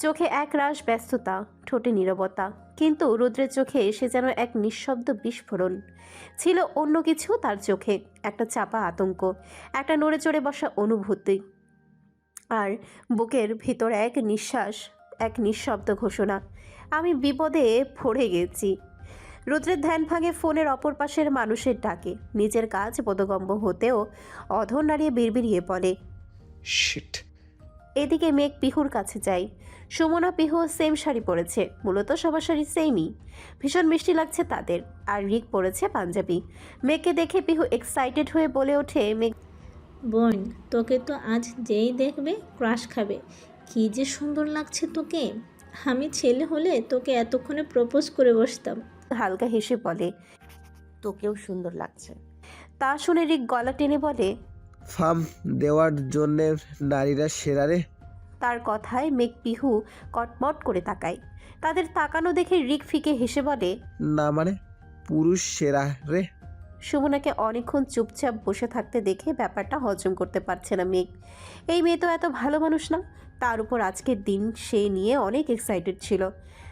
চোখে এক রাশ ব্যস্ততা, ঠোঁটে নীরবতা। কিন্তু রুদ্রের চোখে সে যেন এক নিঃশব্দ বিস্ফোরণ। ছিল অন্য কিছু তার চোখে, একটা চাপা আতঙ্ক, একটা নড়ে চড়ে বসা অনুভূতি, আর বুকের ভিতর এক নিঃশ্বাস, এক নিঃশব্দ ঘোষণা, আমি বিপদে পড়ে গেছি। রুদ্রের ধ্যান ভাঙে ফোনের অপর পাশের মানুষের ডাকে। নিজের কাজ বোধগম্য হতেও অধর নাড়িয়ে বিড়বিড়িয়ে বলে, শিট। এদিকে মেঘ পিহুর কাছে যায়। সুমনা পিহু সেম শাড়ি পরেছে, মূলত সবার শাড়ি সেমই, ভীষণ মিষ্টি লাগছে তাদের। আর রিক পরেছে পাঞ্জাবি। মেঘকে দেখে পিহু এক্সাইটেড হয়ে বলে ওঠে, মেঘ বোন, তোকে তো আজ যেই দেখবে ক্রাশ খাবে। কি যে সুন্দর লাগছে তোকে। আমি ছেলে হলে তোকে এতক্ষণে প্রপোজ করে বসতাম। হালকা হেসে বলে, তোকেও সুন্দর লাগছে। তা শুনে রিক গলা টেনে বলে, ফার্ম দেওয়ার জন্যে নারীরা সেরা রে। তার কথায় মেঘ পিহু কটমট করে তাকায়। তাদের তাকানো দেখে রিক ফিকে হেসে বলে, না মানে পুরুষ সেরা রে। সুমনাকে অনেকক্ষণ চুপচাপ বসে থাকতে দেখে ব্যাপারটা হজম করতে পারছে না মেঘ। এই মেয়ে তো এত ভালো মানুষ না। তার উপর আজকের দিন সে নিয়ে অনেক এক্সাইটেড ছিল।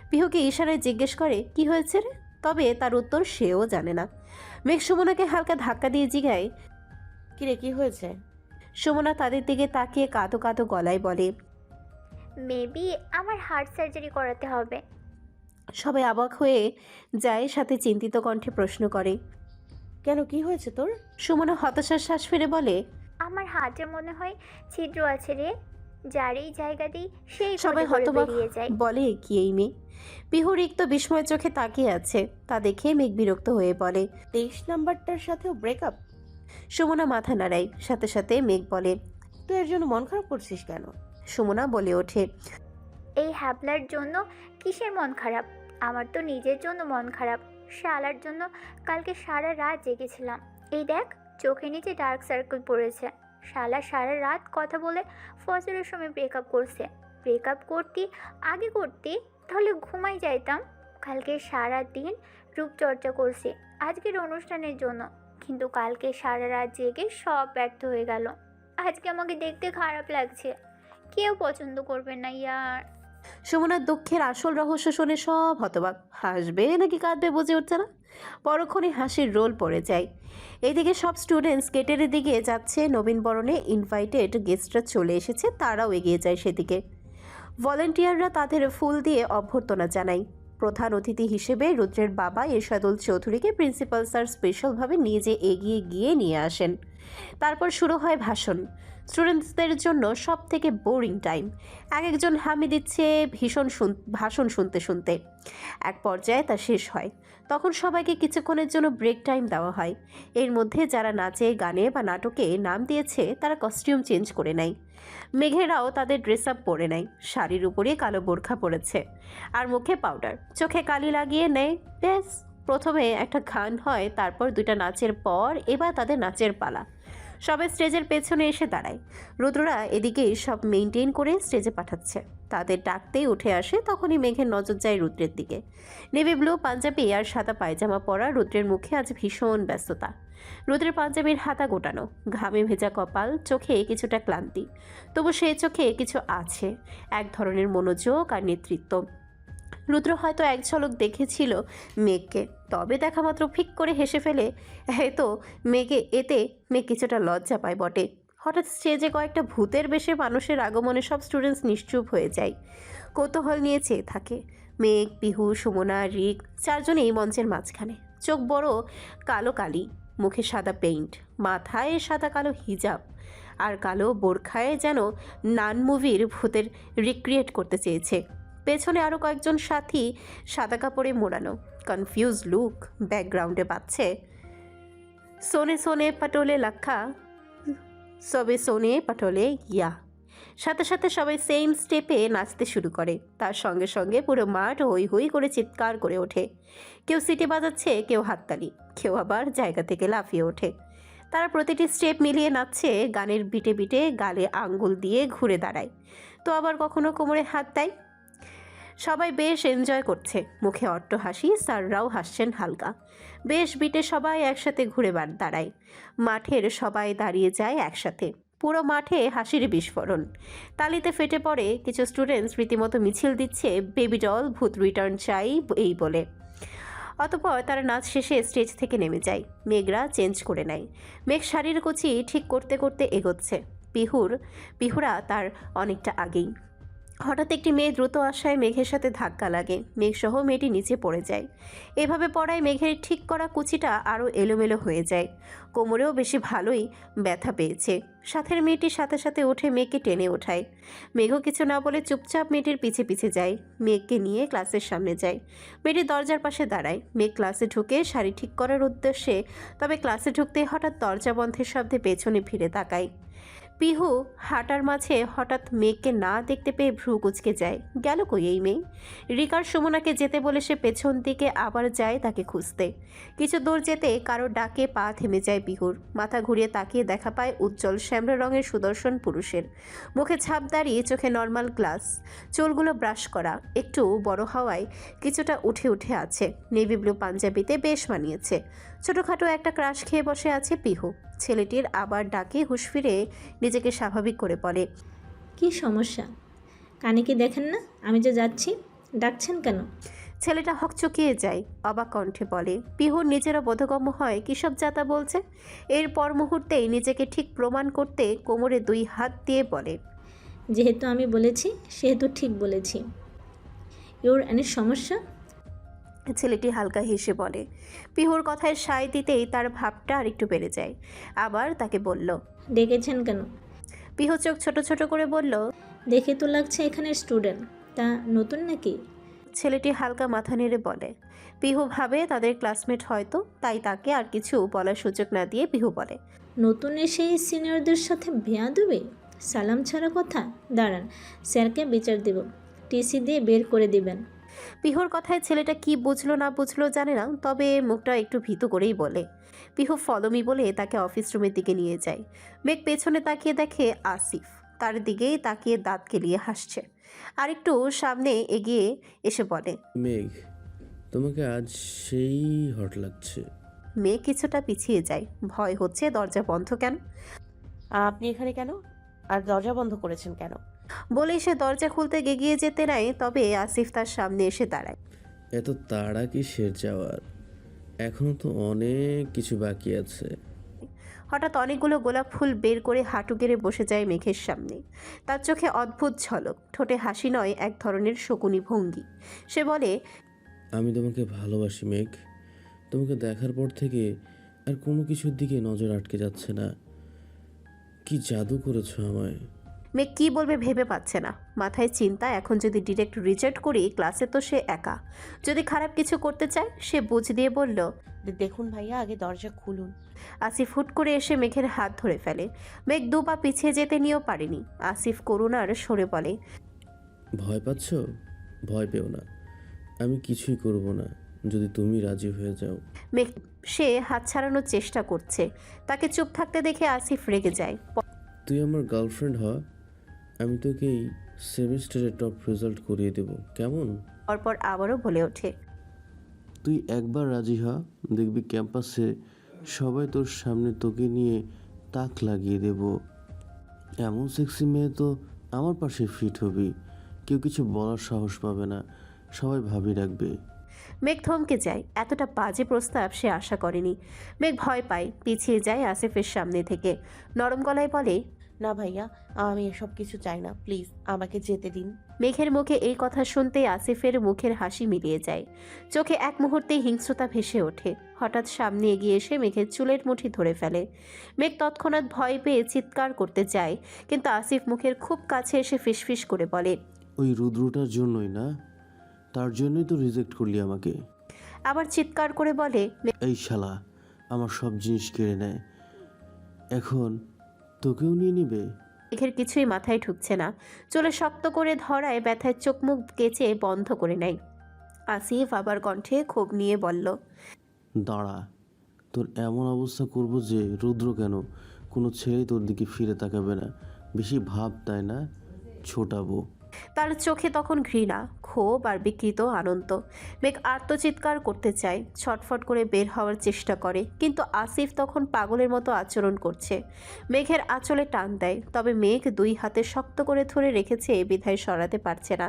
পিহুকে ইশারায় জিজ্ঞেস করে, কি হয়েছে রে? তবে তার উত্তর সেও জানে না। মেঘ সুমনাকে হালকা ধাক্কা দিয়ে জিগায়, কিরে, কি হয়েছে? সুমনা তাদের দিকে তাকিয়ে কাঁদো কাঁদো গলায় বলে, মেবি আমার হার্ট সার্জারি করাতে হবে। সবাই অবাক হয়ে যায়, সাথে চিন্তিত কণ্ঠে প্রশ্ন করে, কেন, কি হয়েছে তোর? সুমনা হতাশার শ্বাস ফেলে বলে, আমার হার্টে মনে হয় ছিদ্র আছে রে, যার এই জায়গা দিই সেই সবাই করে করে হতবাক বেরিয়ে যায়। বলে, কি এই মেয়ে? পিহুরিক তো বিস্ময় চোখে তাকিয়ে আছে। তা দেখে মেঘ বিরক্ত হয়ে বলে, 23 নাম্বারটার সাথেও ব্রেকআপ? সুমনা মাথা নাড়ায়। সাথে সাথে মেঘ বলে, তুই এর জন্য মন খারাপ করছিস কেন? সুমনা বলে ওঠে, এই হ্যাবলার জন্য কিসের মন খারাপ? আমার তো নিজের জন্য মন খারাপ। শালার জন্য কালকে সারা রাত জেগেছিলাম। এই দেখ, চোখে নিচে ডার্ক সার্কেল পড়েছে। শালা সারা রাত কথা বলে ফজরের সময় ব্রেকআপ করছে। ব্রেকআপ করতে তাহলে ঘুমাই যাইতাম। কালকে সারা দিন রূপচর্চা করছি আজকের অনুষ্ঠানের জন্য, কিন্তু কালকে সারা রাত জেগে সব ব্যর্থ হয়ে গেল। আজকে আমাকে দেখতে খারাপ লাগছে, কেউ পছন্দ করবে না ইয়ার। সুমনার দুঃখের আসল রহস্য শুনে সব হতবাক। হাসবে নাকি কাঁদবে বুঝে উঠছে না। পরক্ষণে হাসির রোল পড়ে যায়। এদিকে সব স্টুডেন্টস গেটের দিকে যাচ্ছে। নবীনবরণে ইনভাইটেড গেস্টরা চলে এসেছে, তারাও এগিয়ে যায় সেদিকে। ভলেন্টিয়াররা তাদের ফুল দিয়ে অভ্যর্থনা জানায়। প্রধান অতিথি হিসেবে রুদ্রের বাবা এরশাদুল চৌধুরীকে প্রিন্সিপাল স্যার স্পেশালভাবে নিজে এগিয়ে গিয়ে নিয়ে আসেন। তারপর শুরু হয় ভাষণ। স্টুডেন্টসদের জন্য সব থেকে বোরিং টাইম। এক একজন হামি দিচ্ছে ভাষণ শুনতে শুনতে। এক পর্যায়ে তা শেষ হয়। তখন সবাইকে কিছুক্ষণের জন্য ব্রেক টাইম দেওয়া হয়। এর মধ্যে যারা নাচে, গানে বা নাটকে নাম দিয়েছে তারা কস্টিউম চেঞ্জ করে নেয়। মেঘেরাও তাদের ড্রেস আপ পরে নেয়। শাড়ির উপরে কালো বোরখা পরেছে আর মুখে পাউডার, চোখে কালি লাগিয়ে নেয়। ব্যাস, প্রথমে একটা গান হয়, তারপর দুইটা নাচের পর এবার তাদের নাচের পালা। সবাই স্টেজের পেছনে এসে দাঁড়ায়। রুদ্ররা এদিকে সব মেনটেন করে স্টেজে পাঠাচ্ছে। তাদের ডাকতেই উঠে আসে। তখনই মেঘের নজর যায় রুদ্রের দিকে। নেভি ব্লু পাঞ্জাবি আর সাদা পায়জামা পরা রুদ্রের মুখে আজ ভীষণ ব্যস্ততা। রুদ্রের পাঞ্জাবির হাতা গোটানো, ঘামে ভেজা কপাল, চোখে কিছুটা ক্লান্তি। তবু সেই চোখে কিছু আছে, এক ধরনের মনোযোগ আর নেতৃত্ব। রুদ্র হয়তো এক ঝলক দেখেছিল মেঘকে, তবে দেখা মাত্র ফিক করে হেসে ফেলে। এতে মেঘ কিছুটা লজ্জা পায় বটে। হঠাৎ স্টেজে কয়েকটা ভূতের বেশে মানুষের আগমনে সব স্টুডেন্টস নিশ্চুপ হয়ে যায়, কৌতূহল নিয়ে চেয়ে থাকে। মেঘ, পিহু, সুমনা, রিক চারজনেই মঞ্চের মাঝখানে। চোখ বড় কালো কালি, মুখে সাদা পেইন্ট, মাথায় সাদা কালো হিজাব আর কালো বোরখায় যেন নান মুভির ভূতের রিক্রিয়েট করতে চেয়েছে। পেছনে আরও কয়েকজন সাথী সাদা কাপড়ে মোড়ানো, কনফিউজ লুক ব্যাকগ্রাউন্ডে বাজছে সোনে সোনে পটোলে লাখা সবে সোনে পটোলে ইয়া। সাথে সাথে সবাই সেম স্টেপে নাচতে শুরু করে। তার সঙ্গে সঙ্গে পুরো মাঠ হই হই করে চিৎকার করে ওঠে। কেউ সিটি বাজাচ্ছে, কেউ হাততালি, কেউ আবার জায়গা থেকে লাফিয়ে ওঠে। তারা প্রতিটি স্টেপ মিলিয়ে নাচছে, গানের বিটে বিটে গালে আঙ্গুল দিয়ে ঘুরে দাঁড়ায়, তো আবার কখনো কোমরে হাত দেয়। সবাই বেশ এনজয় করছে, মুখে অট্ট হাসি, স্যাররাও হাসছেন হালকা। বেশ বিটে সবাই একসাথে ঘুরে দাঁড়ায়। মাঠের সবাই দাঁড়িয়ে যায় একসাথে। পুরো মাঠে হাসির বিস্ফোরণ। তালিতে ফেটে পড়ে। কিছু স্টুডেন্টস রীতিমতো মিছিল দিচ্ছে বেবি ডল ভূত রিটার্ন চাই এই বলে। অতঃপর তারা নাচ শেষে স্টেজ থেকে নেমে যায়। মেঘরা চেঞ্জ করে নেয়। মেঘ শাড়ির কুচি ঠিক করতে করতে এগোচ্ছে। পিহুরা তার অনেকটা আগেই। হঠাৎ একটি মেয়ে দ্রুত আসায় মেঘের সাথে ধাক্কা লাগে। মেঘসহ মেয়েটি নিচে পড়ে যায়। এভাবে পড়ায় মেঘের ঠিক করা কুচিটা আরও এলোমেলো হয়ে যায়। কোমরেও বেশি ভালোই ব্যথা পেয়েছে। সাথের মেয়েটির সাথে সাথে উঠে মেঘকে টেনে ওঠায়। মেঘও কিছু না বলে চুপচাপ মেয়েটির পিছে পিছে যায়। মেঘকে নিয়ে ক্লাসের সামনে যায়। মেয়েটি দরজার পাশে দাঁড়ায়। মেঘ ক্লাসে ঢুকে শাড়ি ঠিক করার উদ্দেশ্যে, তবে ক্লাসে ঢুকতে হঠাৎ দরজা বন্ধের শব্দে পেছনে ফিরে তাকায়। পিহু হাঁটার মাঝে হঠাৎ মেঘকে না দেখতে পেয়ে ভ্রু কুচকে যায়। গেল কই এই মেয়ে? রিকার সুমনাকে যেতে বলে সে পেছন দিকে আবার যায় তাকে খুঁজতে। কিছু দূর যেতে কারো ডাকে পা থেমে যায় পিহুর। মাথা ঘুরিয়ে তাকিয়ে দেখা পায় উজ্জ্বল শ্যামলা রঙের সুদর্শন পুরুষের। মুখে ছাপ দাঁড়িয়ে, চোখে নর্মাল গ্লাস, চুলগুলো ব্রাশ করা, একটু বড় হওয়ায় কিছুটা উঠে উঠে আছে। নেভি ব্লু পাঞ্জাবিতে বেশ মানিয়েছে। ছোটোখাটো একটা ক্রাশ খেয়ে বসে আছে পিহু। ছেলেটির আবার ডাকে হুঁশ ফিরে নিজেকে স্বাভাবিক করে বলে, কি সমস্যা? কানে কি দেখেন না আমি যে যাচ্ছি? ডাকছেন কেন? ছেলেটা হকচকিয়ে যায়, অবাক কণ্ঠে বলে। পিহুর নিজেরও বোধগম্য হয় কিসব যাতা বলছে। এরপর মুহূর্তেই নিজেকে ঠিক প্রমাণ করতে কোমরে 2 হাত দিয়ে বলে, যেহেতু আমি বলেছি সেহেতু ঠিক বলেছি। ইওর এনি সমস্যা? ছেলেটি হালকা হেসে বলে। পিহুর কথায় সায় দিতেই তার ভাবটা আরেকটু বেড়ে যায়। আবার তাকে বলল, ডেকেছেন কেন? পিহু চোখ ছোট ছোট করে বলল, দেখে তো লাগছে এখানে স্টুডেন্ট। তা নতুন নাকি? ছেলেটি হালকা মাথা নেড়ে বলে। পিহু ভাবে তাদের ক্লাসমেট হয়তো, তাই তাকে আর কিছু বলার সুযোগ না দিয়ে পিহু বলে, নতুন এসে সিনিয়রদের সাথে বেয়াদবি? সালাম ছাড়া কথা? দাঁড়ান, স্যারকে বিচার দেব, টিসি দিয়ে বের করে দিবেন। পিহুর কথায় ছেলেটা কি বুঝলো না বুঝলো জানে না, তবে মুখটা একটু ভীতু করেই বলে। পিহু ফলোমি বলে তাকে অফিস রুমের দিকে নিয়ে যায়। মেঘ পেছনে তাকিয়ে দেখে আসিফ তার দিকেই তাকিয়ে দাঁত কেলিয়ে হাসছে। আর একটু সামনে এগিয়ে এসে বলে, মেঘ, তোমাকে আজ সেই হট লাগছে। মেঘ কিছুটা পিছিয়ে যায়। ভয় হচ্ছে দরজা বন্ধ কেন। আপনি এখানে কেন? আর দরজা বন্ধ করেছেন কেন? বলে সে দরজা খুলতে এগিয়ে যেতে নেয়, তবে আসিফ তার সামনে এসে দাঁড়ায়। এত তাড়া কিসের যাওয়ার? এখনো তো অনেক কিছু বাকি আছে। হঠাৎ অনেকগুলো গোলাপ ফুল বের করে হাঁটু গেড়ে বসে যায় মেঘের সামনে। তার চোখে অদ্ভুত ঝলক, ঠোঁটে হাসি নয়, এক ধরনের শকুনি ভঙ্গি। সে বলে, আমি তোমাকে ভালোবাসি মেঘ। তোমাকে দেখার পর থেকে আর কোনো কিছুর দিকে নজর আটকে যাচ্ছে না। কি জাদু করেছো আমায়। মেঘ কী বলবে ভেবে পাচ্ছে না। মাথায় চিন্তা, এখন যদি ডিরেক্ট রিজেক্ট করি ক্লাসে তো সে একা। যদি খারাপ কিছু করতে চায়, সে বুঝ দিয়ে বলল, দেখুন ভাইয়া, আগে দরজা খুলুন। আসিফ হুট করে এসে মেঘের হাত ধরে ফেলে। মেঘ 2 পা পিছিয়ে যেতে নিয়েও পারেনি। আসিফ করুণার সরে বলে, ভয় পাচ্ছ? ভয় পেও না, আমি কিছুই করব না যদি তুমি রাজি হয়ে যাও। মেঘ সে হাত ছাড়ানোর চেষ্টা করছে। তাকে চুপ থাকতে দেখে আসিফ রেগে যায়। তুই আমার গার্লফ্রেন্ড হ, আমি তোকে এই সেমিস্টারে টপ রেজাল্ট করিয়ে দেব, কেমন? পরপর আবারও বলে ওঠে, তুই একবার রাজি হ, দেখবি ক্যাম্পাসে সবাই তোর সামনে তোকে নিয়ে তাক লাগিয়ে দেব। এমন সেক্সি মেয়ে তো আমার পাশে ফিট হবি, কেউ কিছু বলার সাহস পাবে না, সবাই ভাবি রাখবে। মেঘ থমকে যায়। এতটা বাজে প্রস্তাব সে আশা করেনি। মেঘ ভয় পায়, পিছিয়ে যায় আসিফের সামনে থেকে। নরম গলায় বলে, না ভাইয়া, আমি এসব কিছু চাই না, প্লিজ আমাকে যেতে দিন। মেঘের মুখে এই কথা শুনতে আসিফের মুখের হাসি মিলিয়ে যায়। চোখে এক মুহূর্তে হিংস্রতা ভেসে ওঠে। হঠাৎ সামনে এগিয়ে এসে মেঘের চুলের মুঠি ধরে ফেলে। মেঘ তৎক্ষণাৎ ভয় পেয়ে চিৎকার করতে চায়, কিন্তু আসিফ মুখের খুব কাছে এসে ফিসফিস করে বলে, ওই রুদ্রটার জন্যই না, তার জন্যই তো রিজেক্ট করলি আমাকে। আবার চিৎকার করে বলে, এই শালা আমার সব জিনিস কেড়ে নেয়, এখন তোকেও নিয়ে নিবে? মেঘের কিছুই মাথায় ঢুকছে না। চুলে শক্ত করে ধরায় ব্যথায় চোখ মুখ কেচে বন্ধ করে নেয়। আসিফ আবার কণ্ঠে ক্ষোভ নিয়ে বলল, দাঁড়া, তোর এমন অবস্থা করব যে রুদ্র কেন কোনো ছেলেই তোর দিকে ফিরে তাকাবে না। বেশি ভাব, তাই না? ছোটাবো। তার চোখে তখন ঘৃণা, ক্ষোভ আর বিকৃত আনন্দ। মেঘ আর্তচিৎকার করতে চায়, ছটফট করে বের হওয়ার চেষ্টা করে, কিন্তু আসিফ তখন পাগলের মতো আচরণ করছে। মেঘের আঁচলে টান দেয়, তবে মেঘ দুই হাতে শক্ত করে ধরে রেখেছে, বিধায় সরাতে পারছে না।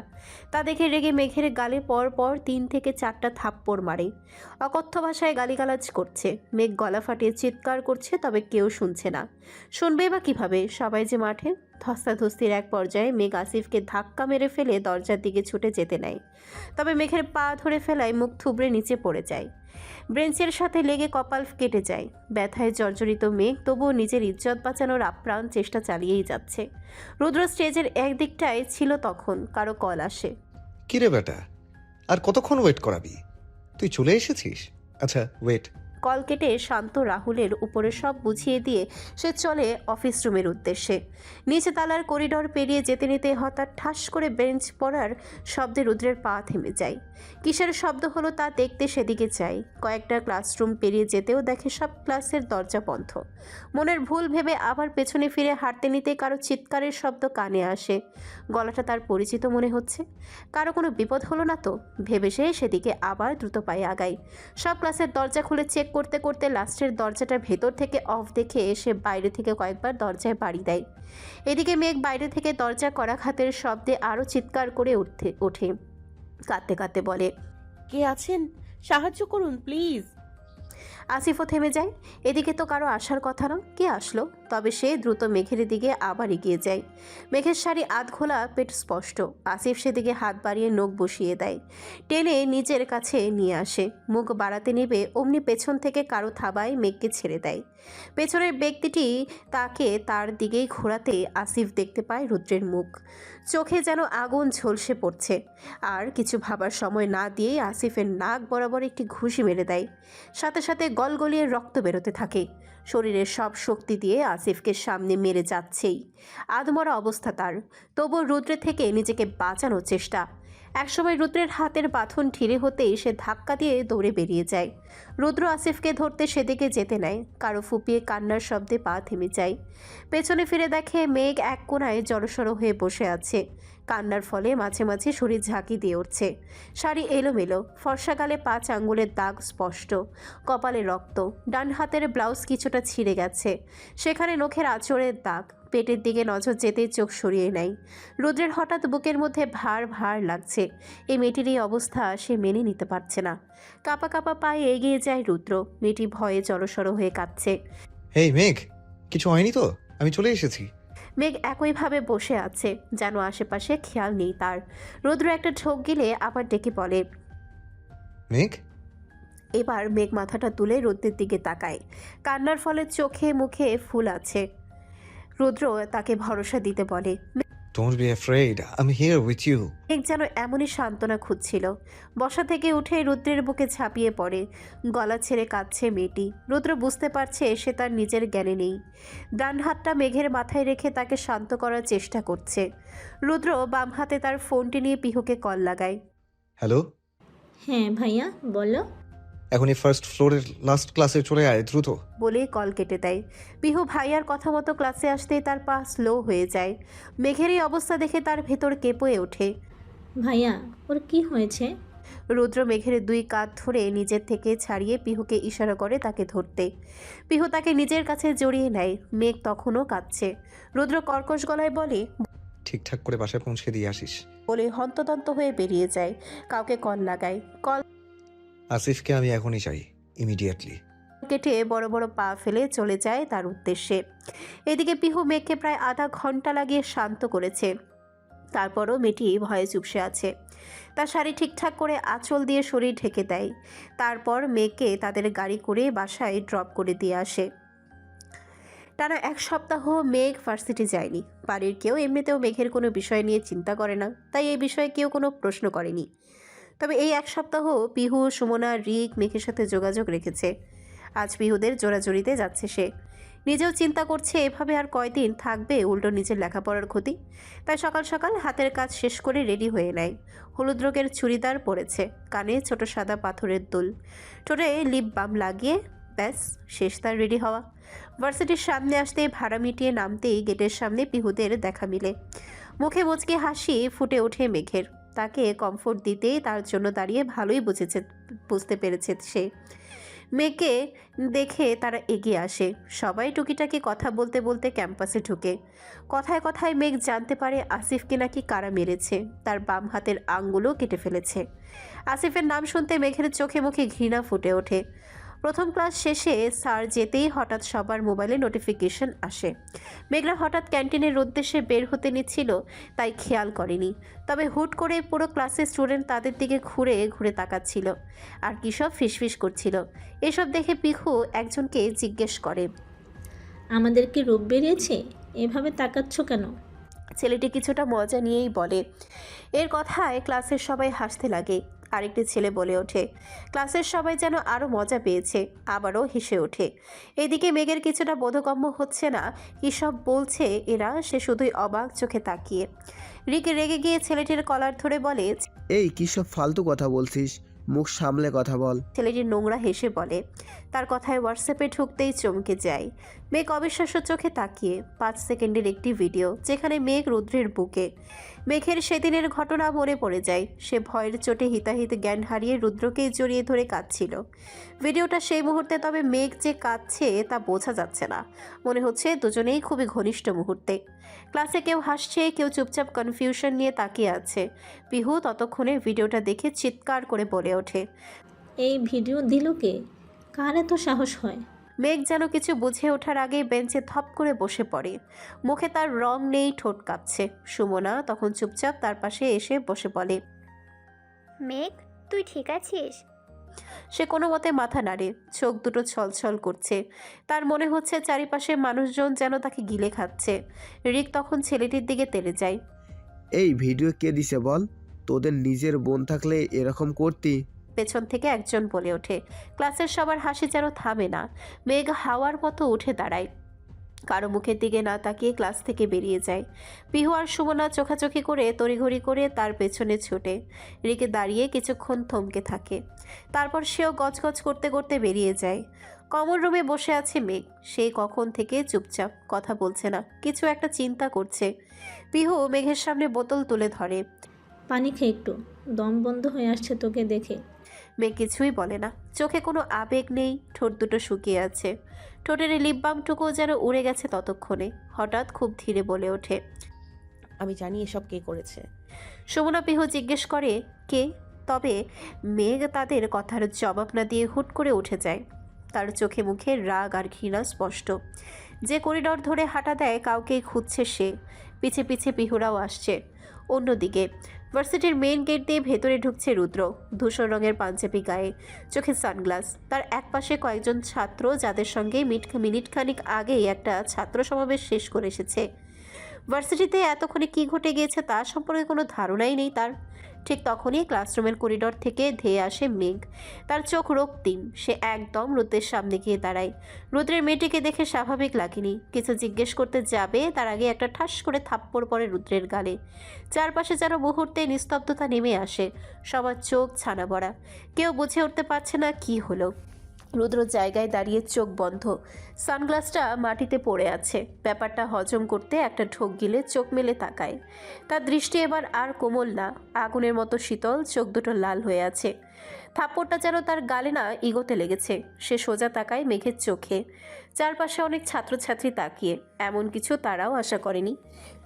তা দেখে রেগে মেঘের গালে পর পর 3 থেকে 4টা থাপ্পড় মারে। অকথ্য ভাষায় গালিগালাজ করছে। মেঘ গলা ফাটিয়ে চিৎকার করছে, তবে কেউ শুনছে না। শুনবে বা কিভাবে? সবাই যে মাঠে। ধস্তাধস্তির এক পর্যায়ে মেঘ আসিফকে ধাক্কা মেরে ফেলে দরজার দিকে ছুটে যেতে নেয়, তবে মেঘের পা ধরে ফেলায় মুখ থুবড়ে নিচে পড়ে যায়। ব্রেঞ্চের সাথে লেগে কপাল কেটে যায়। ব্যথায় জর্জরিত মেঘ তবুও নিজের ইজ্জত বাঁচানোর আপ্রাণ চেষ্টা চালিয়েই যাচ্ছে। রুদ্র স্টেজের একদিকটায় ছিল, তখন কারো কল আসে। কিরে বেটা, আর কতক্ষণ ওয়েট করাবি? তুই চলে এসেছিস? আচ্ছা ওয়েট। কল কেটে শান্ত রাহুলের উপরে সব বুঝিয়ে দিয়ে সে চলে অফিস রুমের উদ্দেশ্যে। নিচে তালার করিডর পেরিয়ে যেতে নিতে হঠাৎ ঠাস করে বেঞ্চ পড়ার শব্দে রুদ্রের পা থেমে যায়। কিসের শব্দ হলো তা দেখতে সেদিকে যায়। কয়েকটা ক্লাসরুম পেরিয়ে যেতেও দেখে সব ক্লাসের দরজা বন্ধ। মনের ভুল ভেবে আবার পেছনে ফিরে হাঁটতে নিতে কারো চিৎকারের শব্দ কানে আসে। গলাটা তার পরিচিত মনে হচ্ছে। কারো কোনো বিপদ হলো না তো ভেবে সে সেদিকে আবার দ্রুত পায়ে আগায়। সব ক্লাসের দরজা খুলে চেক করতে করতে লাস্টের দরজাটা ভেতর থেকে অফ দেখে এসে বাইরে থেকে কয়েকবার দরজায় বাড়ি দেয়। এদিকে মেঘ বাইরে থেকে দরজা করাঘাতের শব্দে আরও চিৎকার করে ওঠে, কাঁদতে কাঁদতে বলে, কে আছেন? সাহায্য করুন প্লিজ। আসিফও থেমে যায়। এদিকে তো কারো আসার কথা না, কে আসলো? তবে সে দ্রুত মেঘের দিকে আবার এগিয়ে যায়। মেঘের শাড়ি আধখোলা, পেট স্পষ্ট। আসিফ সেদিকে হাত বাড়িয়ে নখ বসিয়ে দেয়, টেনে নিজের কাছে নিয়ে আসে। মুখ বাড়াতে নেবে অমনি পেছন থেকে কারো থাবায় মেঘকে ছেড়ে দেয়। পেছনের ব্যক্তিটি তাকে তার দিকেই ঘোরাতে আসিফ দেখতে পায় রুদ্রের মুখ। চোখে যেন আগুন ঝলসে পড়ছে। আর কিছু ভাবার সময় না দিয়েই আসিফের নাক বরাবর একটি ঘুষি মেরে দেয়। সাথে সাথে গলগলিয়ে রক্ত বেরোতে থাকে। শরীরের সব শক্তি দিয়ে আসিফকে সামনে মেরে যাচ্ছেই। আধমরা অবস্থা তার, তবুও রুদ্রের থেকে নিজেকে বাঁচানোর চেষ্টা। একসময় রুদ্রের হাতের বাঁধন ঢিলে হতেই সে ধাক্কা দিয়ে দৌড়ে বেরিয়ে যায়। রুদ্র আসিফকে ধরতে সেদিকে যেতে নেয়, কারো ফুপিয়ে কান্নার শব্দে পা থেমে যায়। পেছনে ফিরে দেখে মেঘ এক কোণায় জড়সড় হয়ে বসে আছে। কান্নার ফলে মাঝে মাঝে শরীর ঝাঁকি দিয়ে উঠছে। শাড়ি এলোমেলো, ফর্সা গালে 5 আঙ্গুলের দাগ স্পষ্ট, কপালে রক্ত। ডান হাতের ব্লাউজ কিছুটা ছিঁড়ে গেছে, সেখানে নখের আঁচড়ের দাগ। পেটের দিকে নজর যেতেই চোখ সরিয়ে নেয়। রুদ্রের হঠাৎ বুকের মধ্যে ভার ভার লাগছে। এই মেয়েটির এই অবস্থা সে মেনে নিতে পারছে না। কাঁপা কাঁপা পায়ে এগিয়ে যায় রুদ্র। মেয়েটি ভয়ে জড়সড় হয়ে কাঁদছে। হেই মেঘ, কিছু হয়নি তো? আমি চলে এসেছি। মেঘ একইভাবে বসে আছে, যেন আশেপাশে খেয়াল নেই তার। রুদ্র একটা ঢোক গিলে আবার ডেকে বলে, মেঘ। এবার মেঘ মাথাটা তুলে রুদ্রের দিকে তাকায়। কান্নার ফলে চোখে মুখে ফুল আছে। রুদ্র তাকে ভরসা দিতে বলে, Don't be afraid, I'm here with you. মেঘ যেন এমনই সান্ত্বনা খুঁজছিল। বসা থেকে উঠে রুদ্রের বুকে ঝাঁপিয়ে পড়ে। গলা ছেড়ে কাঁদছে মেয়েটি। রুদ্র বুঝতে পারছে সে তার নিজের জ্ঞানে নেই। ডান হাতটা মেঘের মাথায় রেখে তাকে শান্ত করার চেষ্টা করছে। রুদ্র বাম হাতে তার ফোনটি নিয়ে পিহুকে কল লাগায়। হ্যালো, হ্যাঁ ভাইয়া বলো। এখনই ফার্স্ট ফ্লোরের লাস্ট ক্লাসে চলে আয় দ্রুত। বলেই কল কেটে দেয়। পিহু ভাইয়ার কথা মতো ক্লাসে আসতেই তার পা স্লো হয়ে যায়। মেঘের এই অবস্থা দেখে তার ভেতর কেঁপে ওঠে। ভাইয়া ওর কি হয়েছে? রুদ্র মেঘের 2 কাঁধ ধরে নিজের থেকে ছাড়িয়ে পিহুকে ইশারা করে তাকে ধরতে। পিহু তাকে নিজের কাছে জড়িয়ে নেয়। মেঘ তখনও কাঁদছে। রুদ্র কর্কশ গলায় বলে ঠিকঠাক করে বাসায় পৌঁছে দিয়ে আসিস। বলে হন্তদন্ত হয়ে বেরিয়ে যায়। কাউকে কল লাগায়। কল আসিফকে আমি এখনই চাই, ইমিডিয়েটলি। কেটে বড় বড় পা ফেলে চলে যায় তার উদ্দেশ্যে। এদিকে পিহু মেঘকে প্রায় আধা ঘন্টা লাগিয়ে শান্ত করেছে। তারপরও মেয়েটি ভয়ে চুপসে আছে। তার শাড়ি ঠিকঠাক করে আঁচল দিয়ে শরীর ঢেকে দেয়। তারপর মেঘকে তাদের গাড়ি করে বাসায় ড্রপ করে দিয়ে আসে। টানা 1 সপ্তাহ মেঘ ভার্সিটি যায়নি। বাড়ির কেউ এমনিতেও মেঘের কোনো বিষয় নিয়ে চিন্তা করে না, তাই এই বিষয়ে কেউ কোনো প্রশ্ন করেনি। তবে এই এক সপ্তাহ পিহু, সুমনা, রিক, মেঘের সাথে যোগাযোগ রেখেছে। আজ পিহুদের জোরাজুরিতে যাচ্ছে সে। নিজেও চিন্তা করছে এভাবে আর কয়দিন থাকবে, উল্টো নিজের লেখাপড়ার ক্ষতি। তাই সকাল সকাল হাতের কাজ শেষ করে রেডি হয়ে নেয়। হলুদ রঙের চুড়িদার পরেছে, কানে ছোট সাদা পাথরের দুল, ঠোঁটে লিপ বাম লাগিয়ে ব্যাস শেষ তার রেডি হওয়া। ভার্সিটির সামনে আসতে ভাড়া মিটিয়ে নামতেই গেটের সামনে পিহুদের দেখা মিলে। মুখে মুচকি হাসি ফুটে ওঠে মেঘের। তাকে কমফোর্ট দিতে তার জন্য দাঁড়িয়ে ভালোই বুঝতে পেরেছে সে। মেঘকে দেখে তারা এগিয়ে আসে। সবাই টুকিটাকি কথা বলতে বলতে ক্যাম্পাসে ঢুকে। কথায় কথায় মেঘ জানতে পারে আসিফকে নাকি কারা মেরেছে, তার বাম হাতের আঙ্গুলও কেটে ফেলেছে। আসিফের নাম শুনতে মেঘের চোখে মুখে ঘৃণা ফুটে ওঠে। প্রথম ক্লাস শেষে স্যার যেতেই হঠাৎ সবার মোবাইলে নোটিফিকেশন আসে। মেঘরা হঠাৎ ক্যান্টিনের উদ্দেশ্যে বের হতে নিচ্ছিল, তাই খেয়াল করেনি। তবে হুট করে পুরো ক্লাসের স্টুডেন্ট তাদের দিকে ঘুরে ঘুরে তাকাচ্ছিল আর কী সব ফিসফিস করছিল। এসব দেখে পিহু একজনকে জিজ্ঞেস করে, আমাদের কি রূপ বেরিয়েছে? এভাবে তাকাচ্ছ কেন? ছেলেটি কিছুটা মজা নিয়েই বলে। এর কথায় ক্লাসের সবাই হাসতে লাগে। আরেকটি ছেলে বলে ওঠে, ক্লাসের সবাই যেন আরও মজা পেয়েছে, আবারও হেসে ওঠে। এদিকে মেঘের কিছুটা বোধগম্য হচ্ছে না কী সব বলছে এরা, সে শুধুই অবাক চোখে তাকিয়ে। রিক রেগে গিয়ে ছেলেটির কলার ধরে বলে, এই কী সব ফালতু কথা বলছিস, মুখ সামলে কথা বল। ছেলেটি নোংরা হেসে বলে। তার কথায় হোয়াটসঅ্যাপে ঢুকতেই চমকে যায়। মেঘ অবিশ্বাস্য চোখে তাকিয়ে 5 সেকেন্ডের একটি ভিডিও, যেখানে মেঘ রুদ্রের বুকে। মেঘের সেদিনের ঘটনা মনে পড়ে যায়। সে ভয়ের চোটে হিতাহিত জ্ঞান হারিয়ে রুদ্রকেই জড়িয়ে ধরে কাঁদছিল। ভিডিওটা সেই মুহূর্তে, তবে মেঘ যে কাঁদছে তা বোঝা যাচ্ছে না। মনে হচ্ছে দুজনেই খুবই ঘনিষ্ঠ মুহূর্তে। ক্লাসে কেউ হাসছে, কেউ চুপচাপ কনফিউশন নিয়ে তাকিয়ে আছে। পিহু ততক্ষণে ভিডিওটা দেখে চিৎকার করে বলে ওঠে, এই ভিডিও দিল কে? কার এত সাহস হয়? মেঘ যেন কিছু বুঝে ওঠার আগেই বেঞ্চে থপ করে বসে পড়ে। মুখে তার রং নেই, ঠোঁট কাঁপছে। সুমনা তখন চুপচাপ তার পাশে এসে বসে বলে, মেঘ, তুই ঠিক আছিস? সে কোনো মতে মাথা নাড়ে, চোখ দুটো ছলছল করছে। তার মনে হচ্ছে চারিপাশে মানুষজন যেন তাকে গিলে খাচ্ছে। রিক তখন ছেলেটির দিকে তেড়ে যায়। এই ভিডিও কে দিছে বল, তোদের নিজের বোন থাকলে এরকম করতি? পেছন থেকে একজন বলে ওঠে। ক্লাসের সবার হাসি যেন থামে না। মেঘ হাওয়ার মতো উঠে দাঁড়ায়, কারো মুখের দিকে না তাকিয়ে ক্লাস থেকে বেরিয়ে যায়। পিহু আর সুমনা চোখাচোখি করে তড়িঘড়ি করে তার পেছনে ছুটে। রিকে দাঁড়িয়ে কিছুক্ষণ থমকে থাকে, তারপর সেও গজগজ করতে করতে বেরিয়ে যায়। কমন রুমে বসে আছে মেঘ। সেই কখন থেকে চুপচাপ, কথা বলছে না, কিছু একটা চিন্তা করছে। পিহু মেঘের সামনে বোতল তুলে ধরে। পানি খেয়ে একটু, দম বন্ধ হয়ে আসছে তোকে দেখে। মেঘ কিছুই বলে না, চোখে কোনো আবেগ নেই, ঠোঁট দুটো শুকিয়ে আছে। ঠোঁটের লিপ বামটুকু যেন উড়ে গেছে ততক্ষণে। হঠাৎ খুব ধীরে বলে ওঠে, আমি জানি এসব কে করেছে। সুমনা পিহু জিজ্ঞেস করে, কে? তবে মেঘ তাদের কথার জবাব না দিয়ে হুট করে উঠে যায়। তার চোখে মুখে রাগ আর ঘৃণা স্পষ্ট। যে করিডর ধরে হাঁটা দেয় কাউকেই খুঁজছে সে। পিছে পিছে পিহুরাও আসছে। অন্যদিকে ভার্সিটির মেইন গেট দিয়ে ভেতরে ঢুকছে রুদ্র। ধূসর রঙের পাঞ্জাবি গায়ে, চোখে সানগ্লাস। তার একপাশে কয়েকজন ছাত্র, যাদের সঙ্গে মিনিট খানিক আগেই একটা ছাত্র সমাবেশ শেষ করে এসেছে। ভার্সিটিতে এতক্ষণে কী ঘটে গিয়েছে তা সম্পর্কে কোনো ধারণাই নেই তার। ঠিক তখনই ক্লাসরুমের করিডর থেকে ধেয়ে আসে মেঘ। তার চোখ রক্তিম। সে একদম রুদ্রের সামনে গিয়ে দাঁড়ায়। রুদ্রের মেয়েটিকে দেখে স্বাভাবিক লাগেনি। কিছু জিজ্ঞেস করতে যাবে তার আগে একটা ঠাস করে থাপ্পড় পড়ে রুদ্রের গালে। চারপাশে যেন মুহূর্তে নিস্তব্ধতা নেমে আসে। সবার চোখ ছানা বড়া। কেউ বুঝে উঠতে পারছে না কি হলো। রুদ্র জায়গায় দাঁড়িয়ে চোখ বন্ধ, সানগ্লাসটা মাটিতে পড়ে আছে। ব্যাপারটা হজম করতে একটা ঢোক গিলে চোখ মেলে তাকায়। তার দৃষ্টি এবার আর কোমল না, আগুনের মতো শীতল। চোখ দুটো লাল হয়ে আছে। থাপ্পড়টা যেন তার গালে না, ইগোতে লেগেছে। সে সোজা তাকায় মেঘের চোখে। চারপাশে অনেক ছাত্রছাত্রী তাকিয়ে। এমন কিছু তারাও আশা করেনি।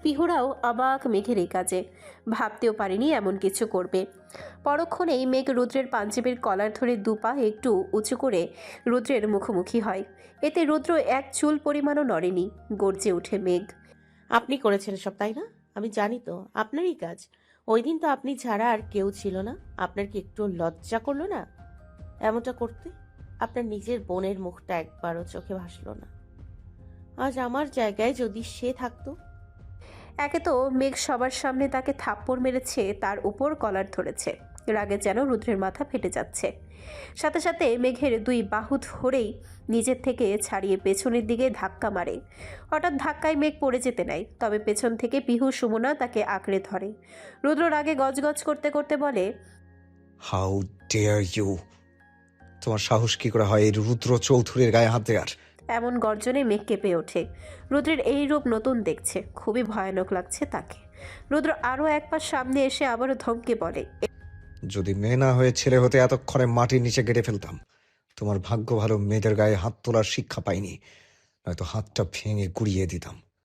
পিহুরাও অবাক মেঘের এই কাজে। ভাবতেও পারেনি এমন কিছু করবে। পরক্ষণেই মেঘ রুদ্রের পাঞ্জাবির কলার ধরে দুপা একটু উঁচু করে রুদ্রের মুখোমুখি হয়। এতে রুদ্র এক চুল পরিমাণও নড়েনি। গর্জে ওঠে মেঘ, আপনি করেছেন সব, তাই না? আমি জানি তো আপনারই কাজ। ওই দিন তো আপনি ছাড়া আর কেউ ছিল না। আপনার কি একটু লজ্জা করলো না এমনটা করতে? আপনার নিজের বোনের মুখটা একবারও চোখে ভাসলো না। আজ আমার জায়গায় যদি সে থাকতো। একে তো মেঘ সবার সামনে তাকে থাপ্পড় মেরেছে, তার উপর কলার ধরেছে। রাগে যেন রুদ্রের মাথা ফেটে যাচ্ছে। সাথে সাথে মেঘের দুই বাহু ধরেই নিজের থেকে ছাড়িয়ে পেছনের দিকে ধাক্কা মারে। হঠাৎ ধাক্কায় মেঘ পড়ে যেতে নেয়, তবে পেছন থেকে পিহু সুমনা তাকে আঁকড়ে ধরে। রুদ্র রাগে গজগজ করতে করতে বলে, হাউ ডেয়ার ইউ! তোমার সাহস কি করে হয় এই রুদ্র চৌধুরীর গায়ে হাত দেওয়ার? এমন গর্জনে মেঘ কেঁপে ওঠে। রুদ্রের এই রূপ নতুন দেখছে, খুবই ভয়ানক লাগছে তাকে। রুদ্র আরও এক পা সামনে এসে আবারও ধমকে বলে, যদি মেয়ে না হয়ে ছেলে হতে এতক্ষণে মাটির নিচে গেড়ে ফেলতাম। তোমার ভাগ্য ভালো মেয়েদের গায়ে হাত তোলার শিক্ষা পাইনি, নয়তো হাতটা ভেঙে গুড়িয়ে দিতাম।